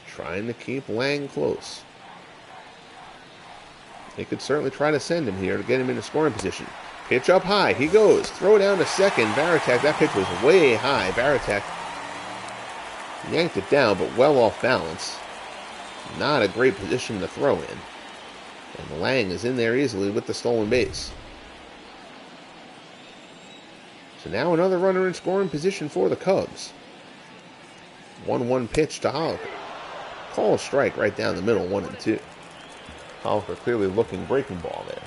Trying to keep Lang close. They could certainly try to send him here to get him into scoring position. Pitch up high. He goes. Throw down to second. Varitek. That pitch was way high. Varitek yanked it down, but well off balance. Not a great position to throw in. And Lang is in there easily with the stolen base. So now another runner in scoring position for the Cubs. 1-1 pitch to Holliker. Call a strike right down the middle, 1-2. Holliker clearly looking breaking ball there.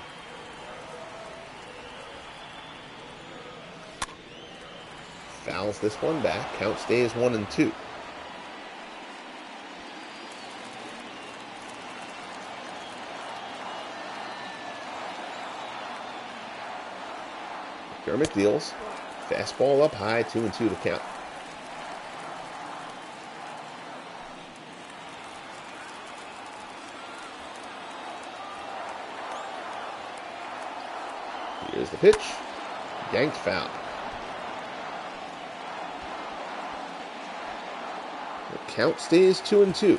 Fouls this one back. Count stays 1-2. McDermott deals. Fastball up high, 2-2 to count. Here's the pitch. Yanked foul. The count stays 2-2.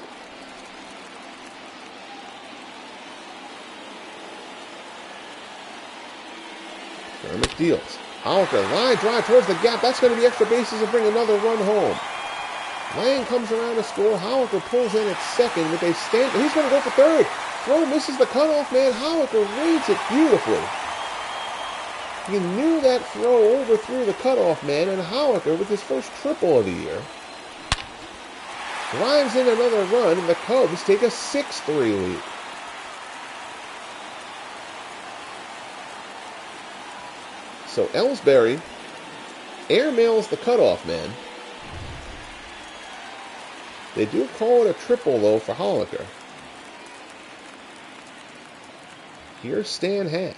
McDermott deals. Holiker, line drive towards the gap. That's going to be extra bases and bring another run home. Lang comes around to score. Holiker pulls in at second with a stand. He's going to go for third. Throw misses the cutoff man. Holiker reads it beautifully. He knew that throw overthrew the cutoff man, and Holiker, with his first triple of the year, drives in another run, and the Cubs take a 6-3 lead. So Ellsbury airmails the cutoff man. They do call it a triple, though, for Holiker. Here's Stan Hack.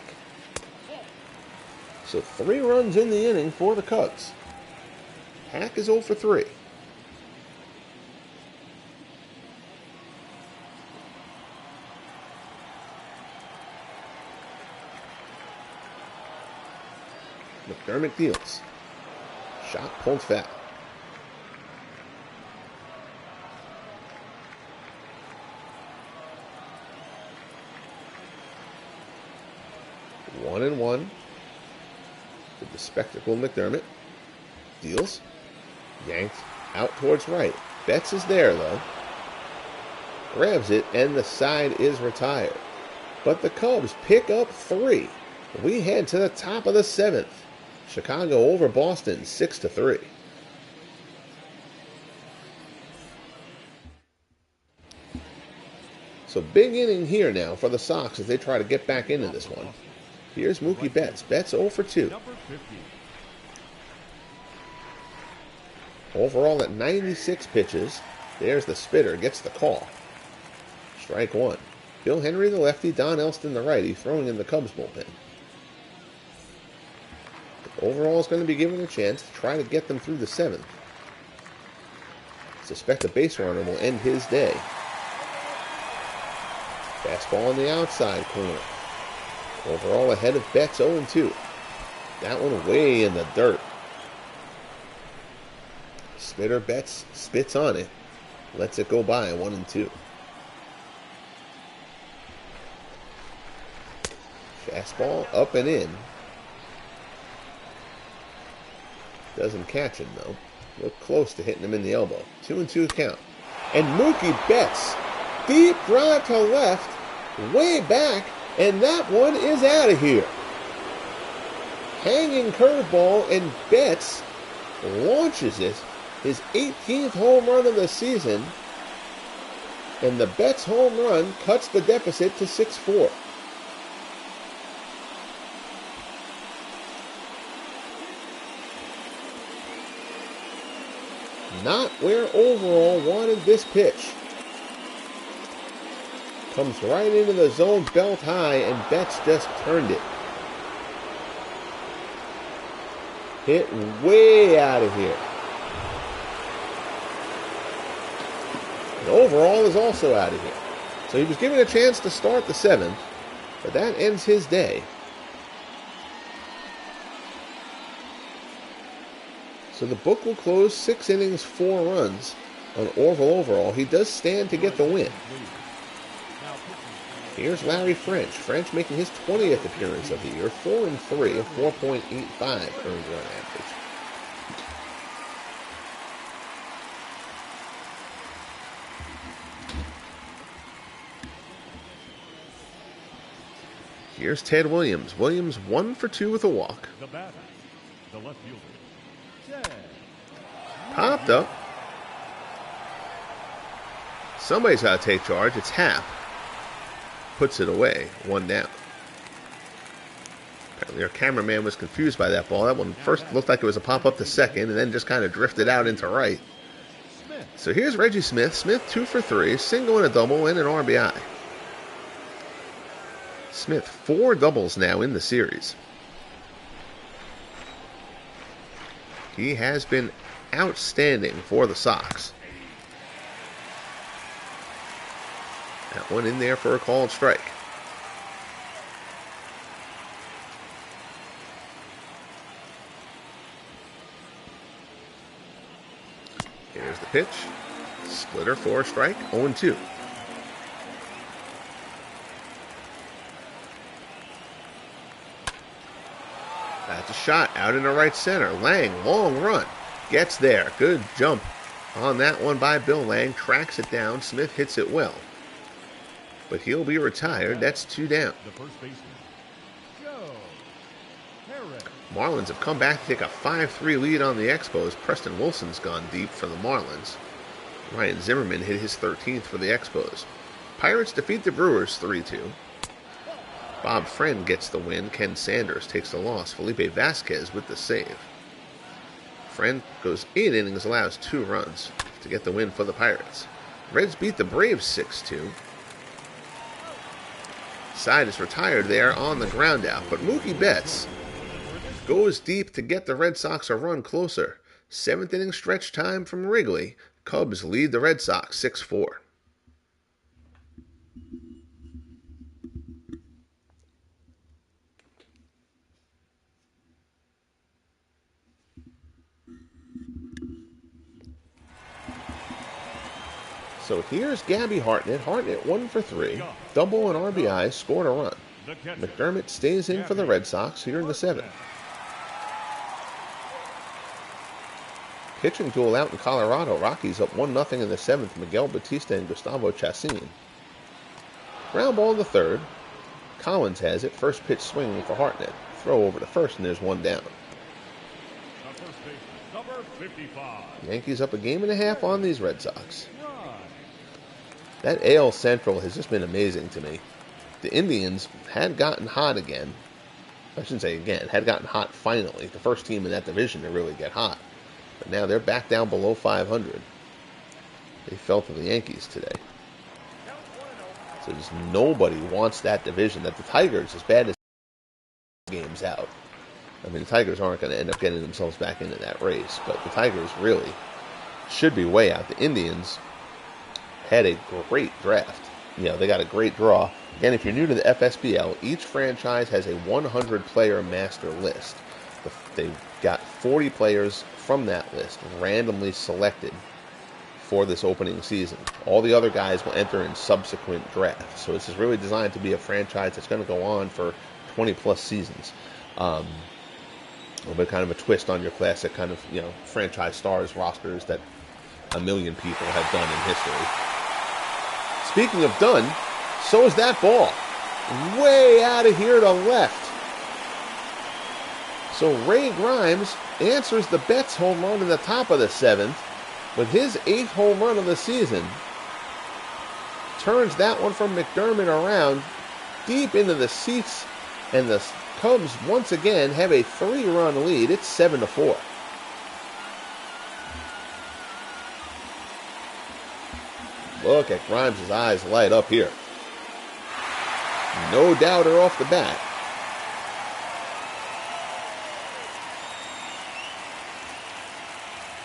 So 3 runs in the inning for the Cubs. Hack is 0 for 3. McDermott deals. Shot pulled foul. One and one. With the spectacle McDermott. Deals. Yanked out towards right. Betts is there, though. Grabs it, and the side is retired. But the Cubs pick up 3. We head to the top of the 7th. Chicago over Boston, 6-3. So big inning here now for the Sox as they try to get back into this one. Here's Mookie Betts. Betts 0 for 2. Overall at 96 pitches. There's the spitter, gets the call. Strike 1. Bill Henry the lefty, Don Elston the righty, throwing in the Cubs bullpen. Overall is going to be given a chance to try to get them through the 7th. Suspect a base runner will end his day. Fastball on the outside corner. Overall ahead of Betts 0-2. That one way in the dirt. Spitter Betts spits on it. Lets it go by 1-2. Fastball up and in. Doesn't catch him, though. Looked close to hitting him in the elbow. 2-2 count. And Mookie Betts, deep drive to left, way back, and that one is out of here. Hanging curveball, and Betts launches it. His 18th home run of the season. And the Betts home run cuts the deficit to 6-4. Not where Overall wanted this pitch. Comes right into the zone, belt high, and Betts just turned it. Hit way out of here. And Overall is also out of here. So he was given a chance to start the 7th, but that ends his day. So the book will close 6 innings, 4 runs on Orval Overall. He does stand to get the win. Here's Larry French. French making his 20th appearance of the year. 4-3, a 4.85 earned run average. Here's Ted Williams. Williams 1 for 2 with a walk. The batter, the left fielder. Popped up. Somebody's got to take charge. It's Happ. Puts it away. 1 down. Apparently our cameraman was confused by that ball. That one first looked like it was a pop up to second and then just kind of drifted out into right. So here's Reggie Smith. Smith 2 for 3. Single and a double and an RBI. Smith 4 doubles now in the series. He has been outstanding for the Sox. That one in there for a called strike. Here's the pitch. Splitter for a strike. 0-2. That's a shot out into right center. Lang, long run. Gets there. Good jump on that one by Bill Lang. Tracks it down. Smith hits it well. But he'll be retired. That's 2 down. The first baseman, Joe Harris. Marlins have come back to take a 5-3 lead on the Expos. Preston Wilson's gone deep for the Marlins. Ryan Zimmerman hit his 13th for the Expos. Pirates defeat the Brewers 3-2. Bob Friend gets the win. Ken Sanders takes the loss. Felipe Vasquez with the save. Friend goes 8 innings, allows 2 runs to get the win for the Pirates. Reds beat the Braves 6-2. Side is retired there on the ground out, but Mookie Betts goes deep to get the Red Sox a run closer. 7th inning stretch time from Wrigley. Cubs lead the Red Sox 6-4. So here's Gabby Hartnett. Hartnett 1 for 3. Double and RBI, scored a run. McDermott stays in for the Red Sox here in the 7th. Pitching duel out in Colorado. Rockies up 1-0 in the 7th. Miguel Batista and Gustavo Chacin. Ground ball in the 3rd. Collins has it. First pitch swinging for Hartnett. Throw over to first, and there's 1 down. Number 55. Yankees up a game and a half on these Red Sox. That AL Central has just been amazing to me. The Indians had gotten hot again. I shouldn't say again, had gotten hot finally. The first team in that division to really get hot. But now they're back down below 500. They fell to the Yankees today. So just nobody wants that division. That the Tigers, as bad as games out. I mean, the Tigers aren't going to end up getting themselves back into that race. But the Tigers really should be way out. The Indians had a great draft. You know, they got a great draw. Again, if you're new to the FSBL, each franchise has a 100-player master list. They've got 40 players from that list randomly selected for this opening season. All the other guys will enter in subsequent drafts. So this is really designed to be a franchise that's going to go on for 20-plus seasons. A little bit kind of a twist on your classic kind of, you know, franchise stars rosters that a million people have done in history. Speaking of done, so is that ball. Way out of here to left. So Ray Grimes answers the Betts home run in the top of the 7th with his 8th home run of the season. Turns that one from McDermott around deep into the seats, and the Cubs once again have a 3-run lead. It's 7-4. Look at Grimes' eyes light up here. No doubter off the bat.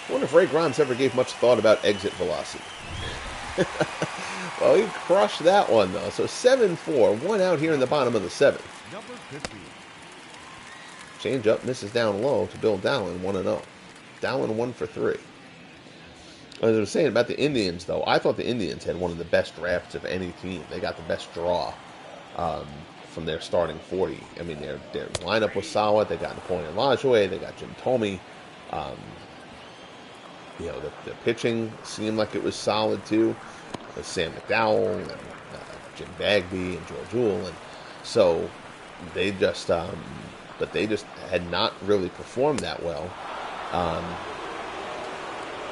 I wonder if Ray Grimes ever gave much thought about exit velocity. Well, he crushed that one, though. So 7-4, 1 out here in the bottom of the 7th. Number 50. Change up, misses down low to Bill Dowling, 1-0. Dowling 1 for 3. As I was saying about the Indians, though, I thought the Indians had one of the best drafts of any team. They got the best draw from their starting 40. I mean, their lineup was solid. They got Napoleon Lajoie. They got Jim Thome. You know, the pitching seemed like it was solid, too. With Sam McDowell and Jim Bagby and George Uhl. And so they just, but they just had not really performed that well.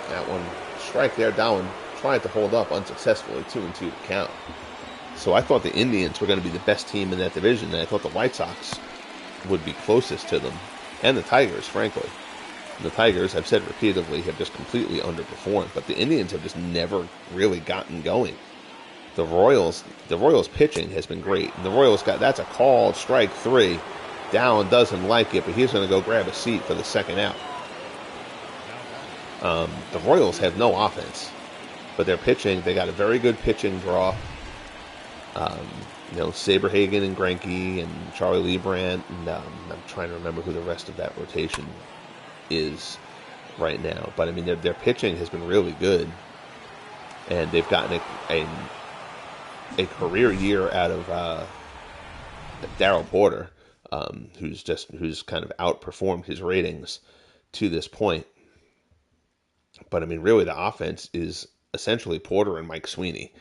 That one, strike there, Dowling tried to hold up unsuccessfully, 2-2 to count. So I thought the Indians were going to be the best team in that division, and I thought the White Sox would be closest to them, and the Tigers, frankly. The Tigers, I've said repeatedly, have just completely underperformed, but the Indians have just never really gotten going. The Royals pitching has been great. And the Royals that's a called strike 3. Dowling doesn't like it, but he's going to go grab a seat for the second out. The Royals have no offense, but their pitching, they got a very good pitching draw. You know, Saberhagen and Greinke and Charlie Leibrandt, and I'm trying to remember who the rest of that rotation is right now. But I mean, their pitching has been really good, and they've gotten a career year out of Darryl Porter. who's kind of outperformed his ratings to this point. But I mean, really, the offense is essentially Porter and Mike Sweeney,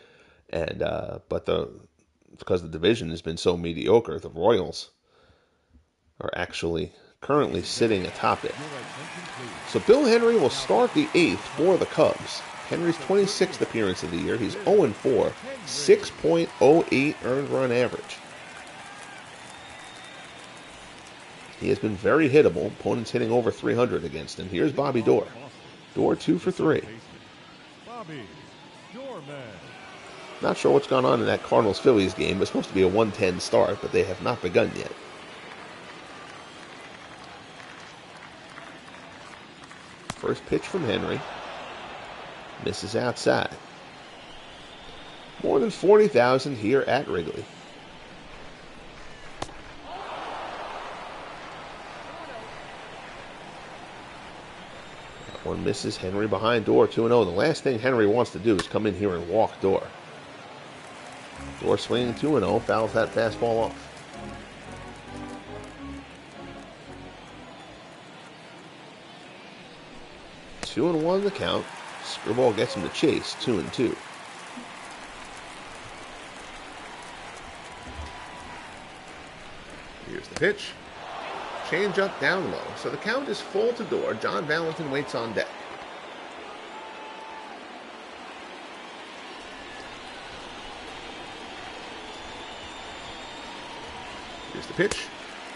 and because the division has been so mediocre, the Royals are actually currently sitting atop it. So Bill Henry will start the 8th for the Cubs. Henry's 26th appearance of the year. He's 0-4, 6.08 earned run average. He has been very hittable. Opponents hitting over 300 against him. Here's Bobby Doerr. Doerr 2 for 3. Not sure what's gone on in that Cardinals-Phillies game. It's supposed to be a 110 start, but they have not begun yet. First pitch from Henry. Misses outside. More than 40,000 here at Wrigley. That one misses. Henry behind Doerr 2-0. The last thing Henry wants to do is come in here and walk Doerr. Doerr swinging 2-0. Fouls that fastball off. Two and 1 the count. Screwball gets him to chase. 2-2. Here's the pitch. Change up down low. So the count is full to Doerr. John Valentin waits on deck. Here's the pitch.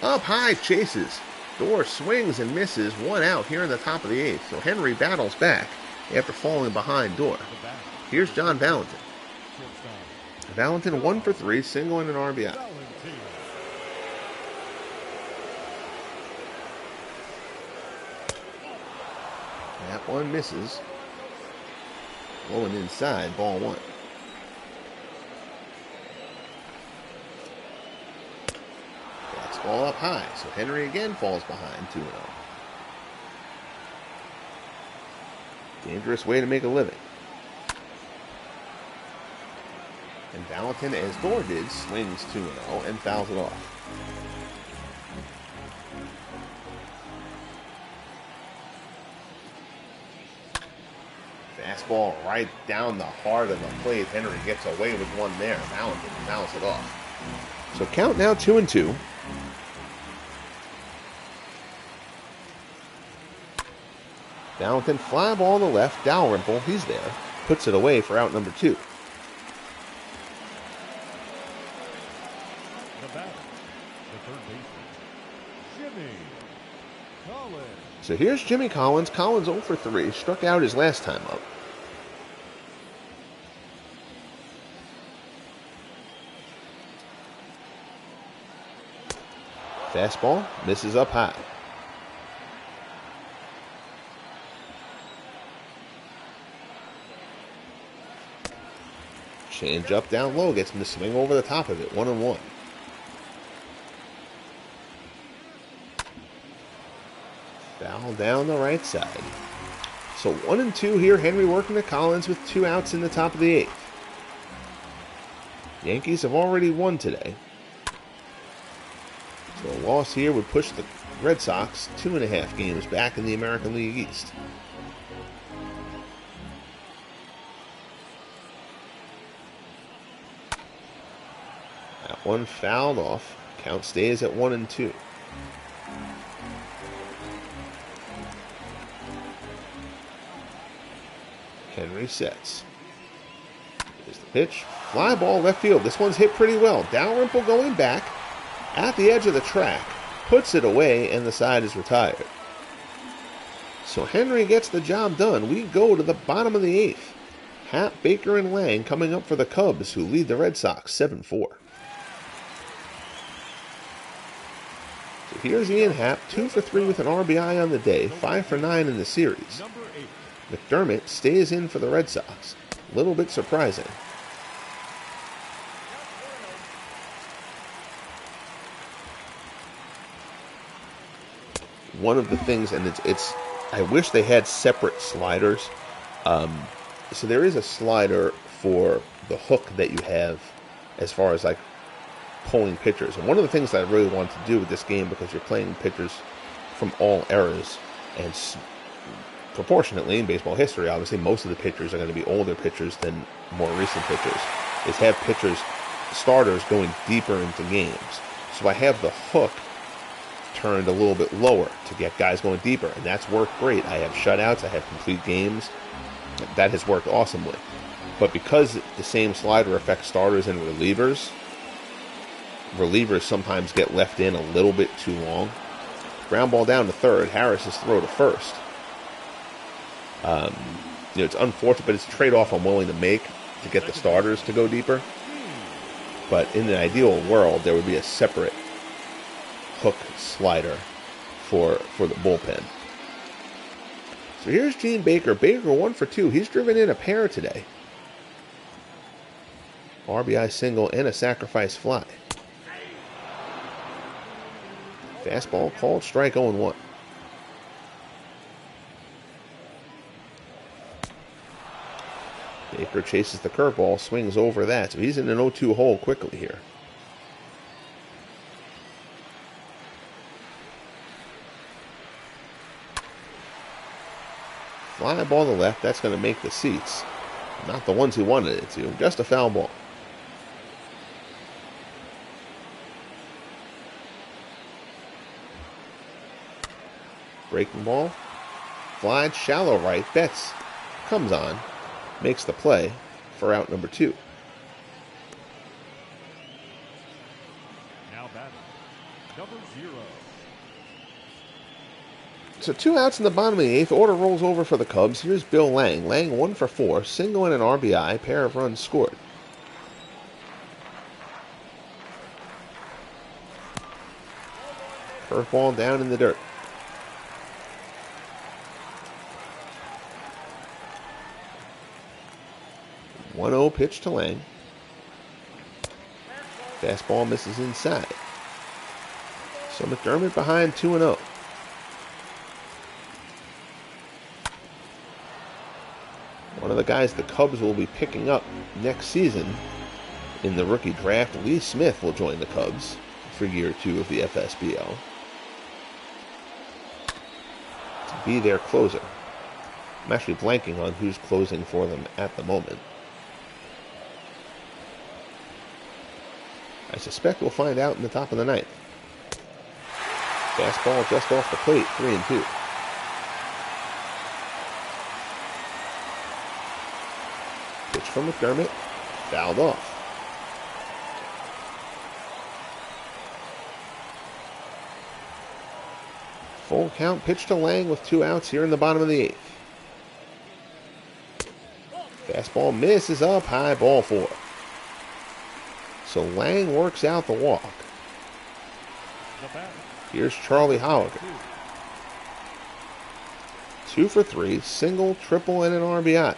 Up high, chases. Doerr swings and misses. 1 out here in the top of the 8th. So Henry battles back after falling behind Doerr. Here's John Valentin. Valentin 1 for 3, single and an RBI. That one misses. Going inside, ball 1. Ball up high, so Henry again falls behind 2-0. Dangerous way to make a living. And Valentin, as Doerr did, swings 2-0 and fouls it off. Fastball right down the heart of the plate. Henry gets away with one there. Valentin fouls it off. So count now 2-2. Valentin fly ball to left. Dalrymple, he's there. Puts it away for out number 2. So here's Jimmy Collins. Collins 0 for 3. Struck out his last time up. Fastball misses up high. Change up down low, gets him to swing over the top of it. 1-1. Foul down the right side. So 1-2 here. Henry working to Collins with 2 outs in the top of the 8th. Yankees have already won today. So a loss here would push the Red Sox 2.5 games back in the American League East. That one fouled off. Count stays at 1-2. Henry sets. Here's the pitch. Fly ball left field. This one's hit pretty well. Dalrymple going back at the edge of the track. Puts it away, and the side is retired. So Henry gets the job done. We go to the bottom of the 8th. Happ, Baker, and Lang coming up for the Cubs, who lead the Red Sox 7-4. So here's Ian Happ, 2 for 3 with an RBI on the day, 5 for 9 in the series. McDermott stays in for the Red Sox. A little bit surprising. One of the things, and it's I wish they had separate sliders. So there is a slider for the hook that you have as far as like pulling pitchers. And one of the things that I really wanted to do with this game, because you're playing pitchers from all eras, and proportionately in baseball history, obviously most of the pitchers are going to be older pitchers than more recent pitchers, is have pitchers, starters, going deeper into games. So I have the hook turned a little bit lower to get guys going deeper, and that's worked great. I have shutouts, I have complete games. That has worked awesomely. But because the same slider affects starters and relievers sometimes get left in a little bit too long. Ground ball down to third. Harris's throw to first. It's unfortunate, but it's a trade-off I'm willing to make to get the starters to go deeper. But in an ideal world, there would be a separate hook slider for the bullpen. So here's Gene Baker. Baker 1 for 2. He's driven in a pair today. RBI single and a sacrifice fly. Fastball called, strike 0-1. Baker chases the curveball, swings over that, so he's in an 0-2 hole quickly here. Fly ball to left, that's going to make the seats. Not the ones he wanted it to, just a foul ball. Breaking ball, fly shallow right, Betts comes on, makes the play for out number 2. Now batting, number 0. So 2 outs in the bottom of the 8th. Order rolls over for the Cubs. Here's Bill Lang. Lang 1 for 4, single and an RBI, pair of runs scored. Curveball down in the dirt. 1-0 pitch to Lang. Fastball misses inside. So McDermott behind 2-0. One of the guys the Cubs will be picking up next season in the rookie draft, Lee Smith, will join the Cubs for year 2 of the FSBL to be their closer. I'm actually blanking on who's closing for them at the moment. I suspect we'll find out in the top of the 9th. Fastball just off the plate, 3-2. Pitch from McDermott, fouled off. Full count pitch to Lang with 2 outs here in the bottom of the 8th. Fastball misses up high, ball 4. So Lang works out the walk. Here's Charlie Holliger. 2 for 3, single, triple, and an RBI.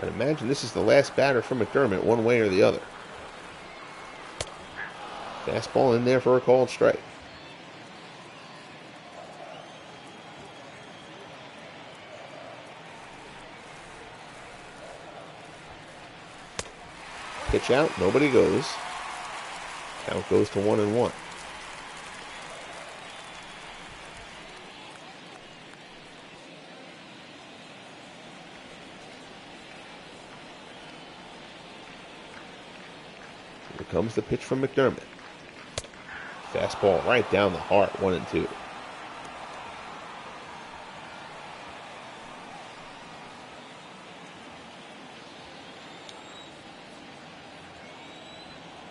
I'd imagine this is the last batter for McDermott, one way or the other. Fastball in there for a called strike. Pitch out, nobody goes. Count goes to 1-1. Here comes the pitch from McDermott. Fastball right down the heart, 1-2.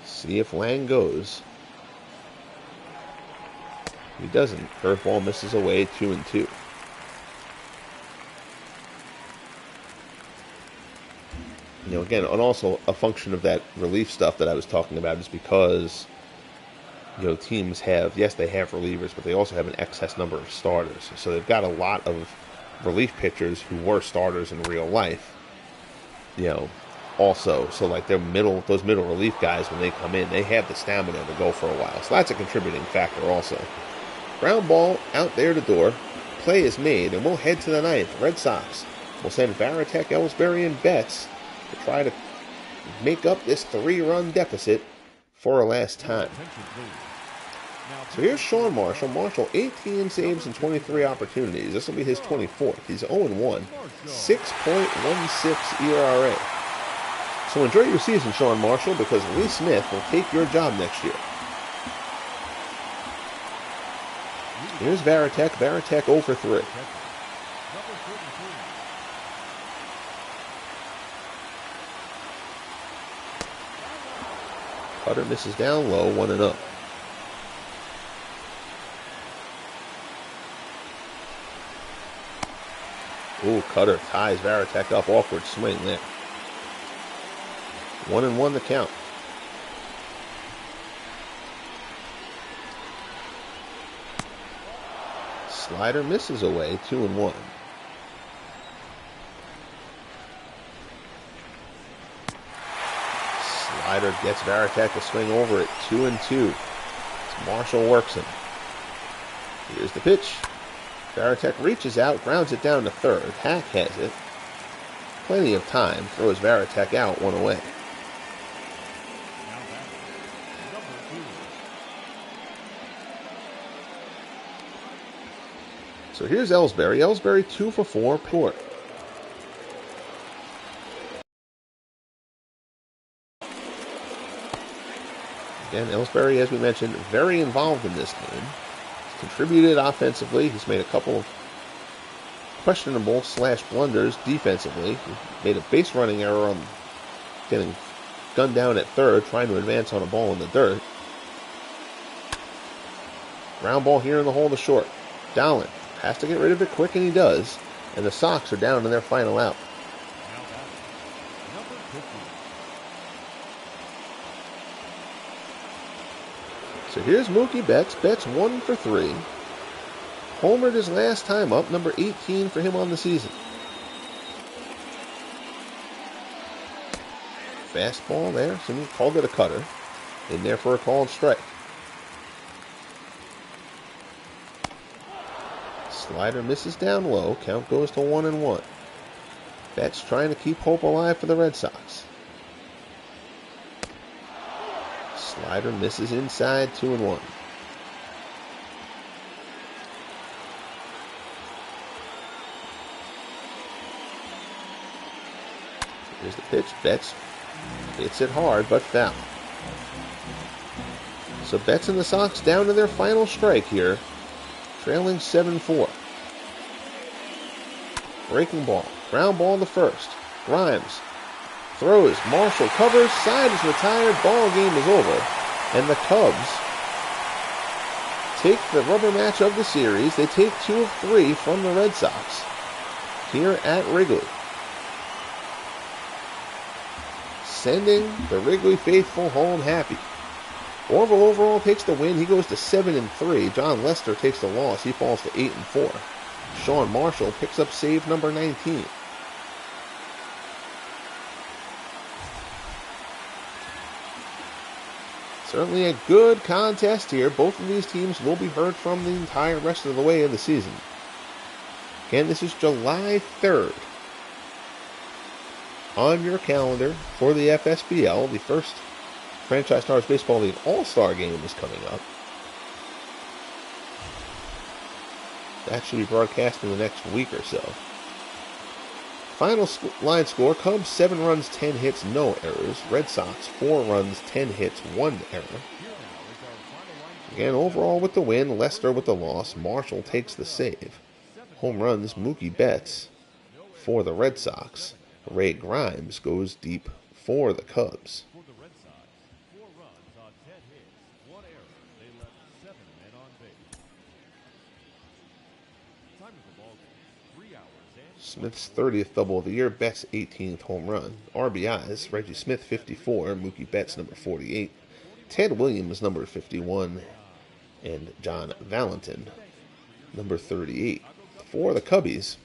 See if Lang goes. He doesn't. Curveball misses away, 2-2. Again, and also a function of that relief stuff that I was talking about is because, teams have, yes, they have relievers, but they also have an excess number of starters. So they've got a lot of relief pitchers who were starters in real life, also. So like those middle relief guys, when they come in, they have the stamina to go for a while. So that's a contributing factor also. Ground ball out there to door. Play is made, and we'll head to the 9th. Red Sox will send Varitek, Ellsbury, and Betts to try to make up this 3-run deficit for a last time. So here's Sean Marshall. Marshall, 18 saves and 23 opportunities. This will be his 24th. He's 0-1, 6.16 ERA. So enjoy your season, Sean Marshall, because Lee Smith will take your job next year. Here's Varitek. Varitek 0 for 3. Cutter misses down low, 1-0. Ooh, Cutter ties Varitek up. Awkward swing there. 1-1 the count. Slider misses away, 2-1. Slider gets Varitek to swing over it, 2-2. Marshall works him. Here's the pitch. Varitek reaches out, grounds it down to third. Hack has it. Plenty of time. Throws Varitek out, 1 away. So here's Ellsbury. Ellsbury 2 for 4, poor. Again, Ellsbury, as we mentioned, very involved in this game. He's contributed offensively. He's made a couple of questionable / blunders defensively. He made a base running error on getting gunned down at third, trying to advance on a ball in the dirt. Ground ball here in the hole to short. Dowling has to get rid of it quick, and he does. And the Sox are down to their final out. So here's Mookie Betts. Betts 1 for 3. Homered his last time up, number 18 for him on the season. Fastball there. Somebody called it a cutter. In there for a called strike. Slider misses down low. Count goes to 1-1. Betts trying to keep hope alive for the Red Sox. Slider misses inside, 2-1. Here's the pitch. Betts hits it hard, but foul. So Betts and the Sox down to their final strike here, trailing 7-4. Breaking ball. Ground ball to first. Grimes throws. Marshall covers. Side is retired. Ball game is over. And the Cubs take the rubber match of the series. They take 2 of 3 from the Red Sox here at Wrigley, sending the Wrigley faithful home happy. Orval Overall takes the win. He goes to 7-3. Jon Lester takes the loss. He falls to 8-4. Sean Marshall picks up save number 19. Certainly a good contest here. Both of these teams will be heard from the entire rest of the way of the season. Again, this is July 3rd. On your calendar for the FSBL, the first Franchise Stars Baseball League All-Star Game is coming up. That should be broadcast in the next week or so. Final line score, Cubs 7 runs, 10 hits, no errors. Red Sox 4 runs, 10 hits, 1 error. Again, Overall with the win, Lester with the loss. Marshall takes the save. Home runs, Mookie Betts for the Red Sox. Ray Grimes goes deep for the Cubs. Smith's 30th double of the year, Betts' 18th home run. RBIs, Reggie Smith 54, Mookie Betts number 48, Ted Williams number 51, and John Valentin number 38. For the Cubbies,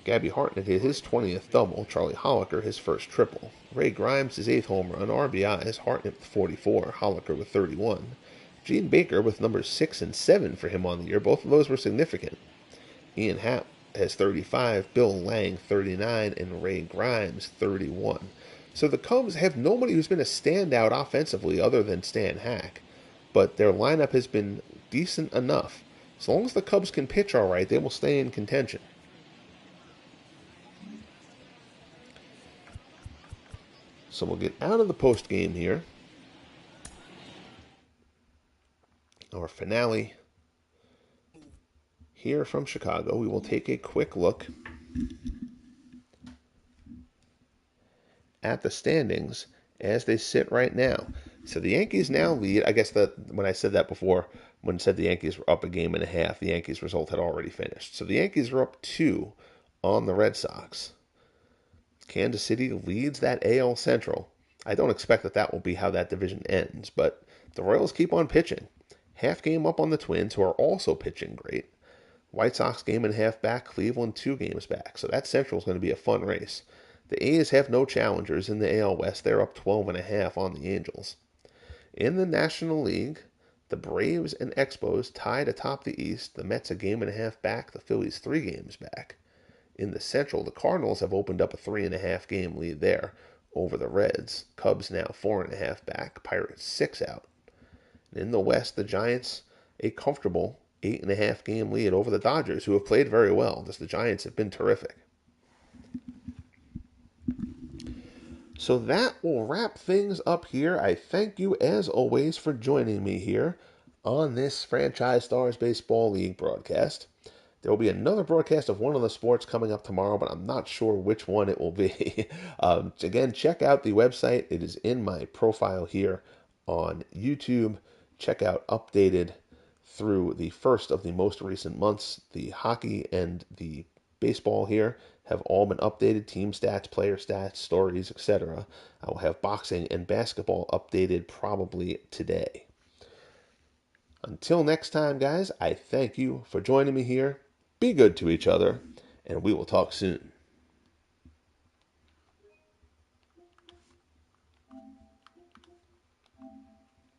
Gabby Hartnett hit his 20th double, Charlie Holliker his first triple. Ray Grimes his 8th home run, RBIs, Hartnett with 44, Holliker with 31. Gene Baker with numbers 6 and 7 for him on the year. Both of those were significant. Ian Happ has 35, Bill Lang 39, and Ray Grimes 31. So the Cubs have nobody who's been a standout offensively other than Stan Hack, but their lineup has been decent enough. As long as the Cubs can pitch all right, they will stay in contention. So we'll get out of the post game here. Our finale here from Chicago. We will take a quick look at the standings as they sit right now. So the Yankees now lead. I guess that when I said that before, when I said the Yankees were up a game and a half, the Yankees result had already finished. So the Yankees are up 2 on the Red Sox. Kansas City leads that AL Central. I don't expect that will be how that division ends, but the Royals keep on pitching. Half game up on the Twins, who are also pitching great. White Sox game and a half back, Cleveland 2 games back. So that Central is going to be a fun race. The A's have no challengers in the AL West. They're up 12.5 on the Angels. In the National League, the Braves and Expos tied atop the East. The Mets a game and a half back. The Phillies 3 games back. In the Central, the Cardinals have opened up a 3.5 game lead there over the Reds. Cubs now 4.5 back. Pirates 6 out. And in the West, the Giants a comfortable 8.5 game lead over the Dodgers, who have played very well. Just the Giants have been terrific. So that will wrap things up here. I thank you, as always, for joining me here on this Franchise Stars Baseball League broadcast. There will be another broadcast of one of the sports coming up tomorrow, but I'm not sure which one it will be. Again, check out the website. It is in my profile here on YouTube. Check out updated through the first of the most recent months. The hockey and the baseball here have all been updated. Team stats, player stats, stories, etc. I will have boxing and basketball updated probably today. Until next time, guys, I thank you for joining me here. Be good to each other, and we will talk soon.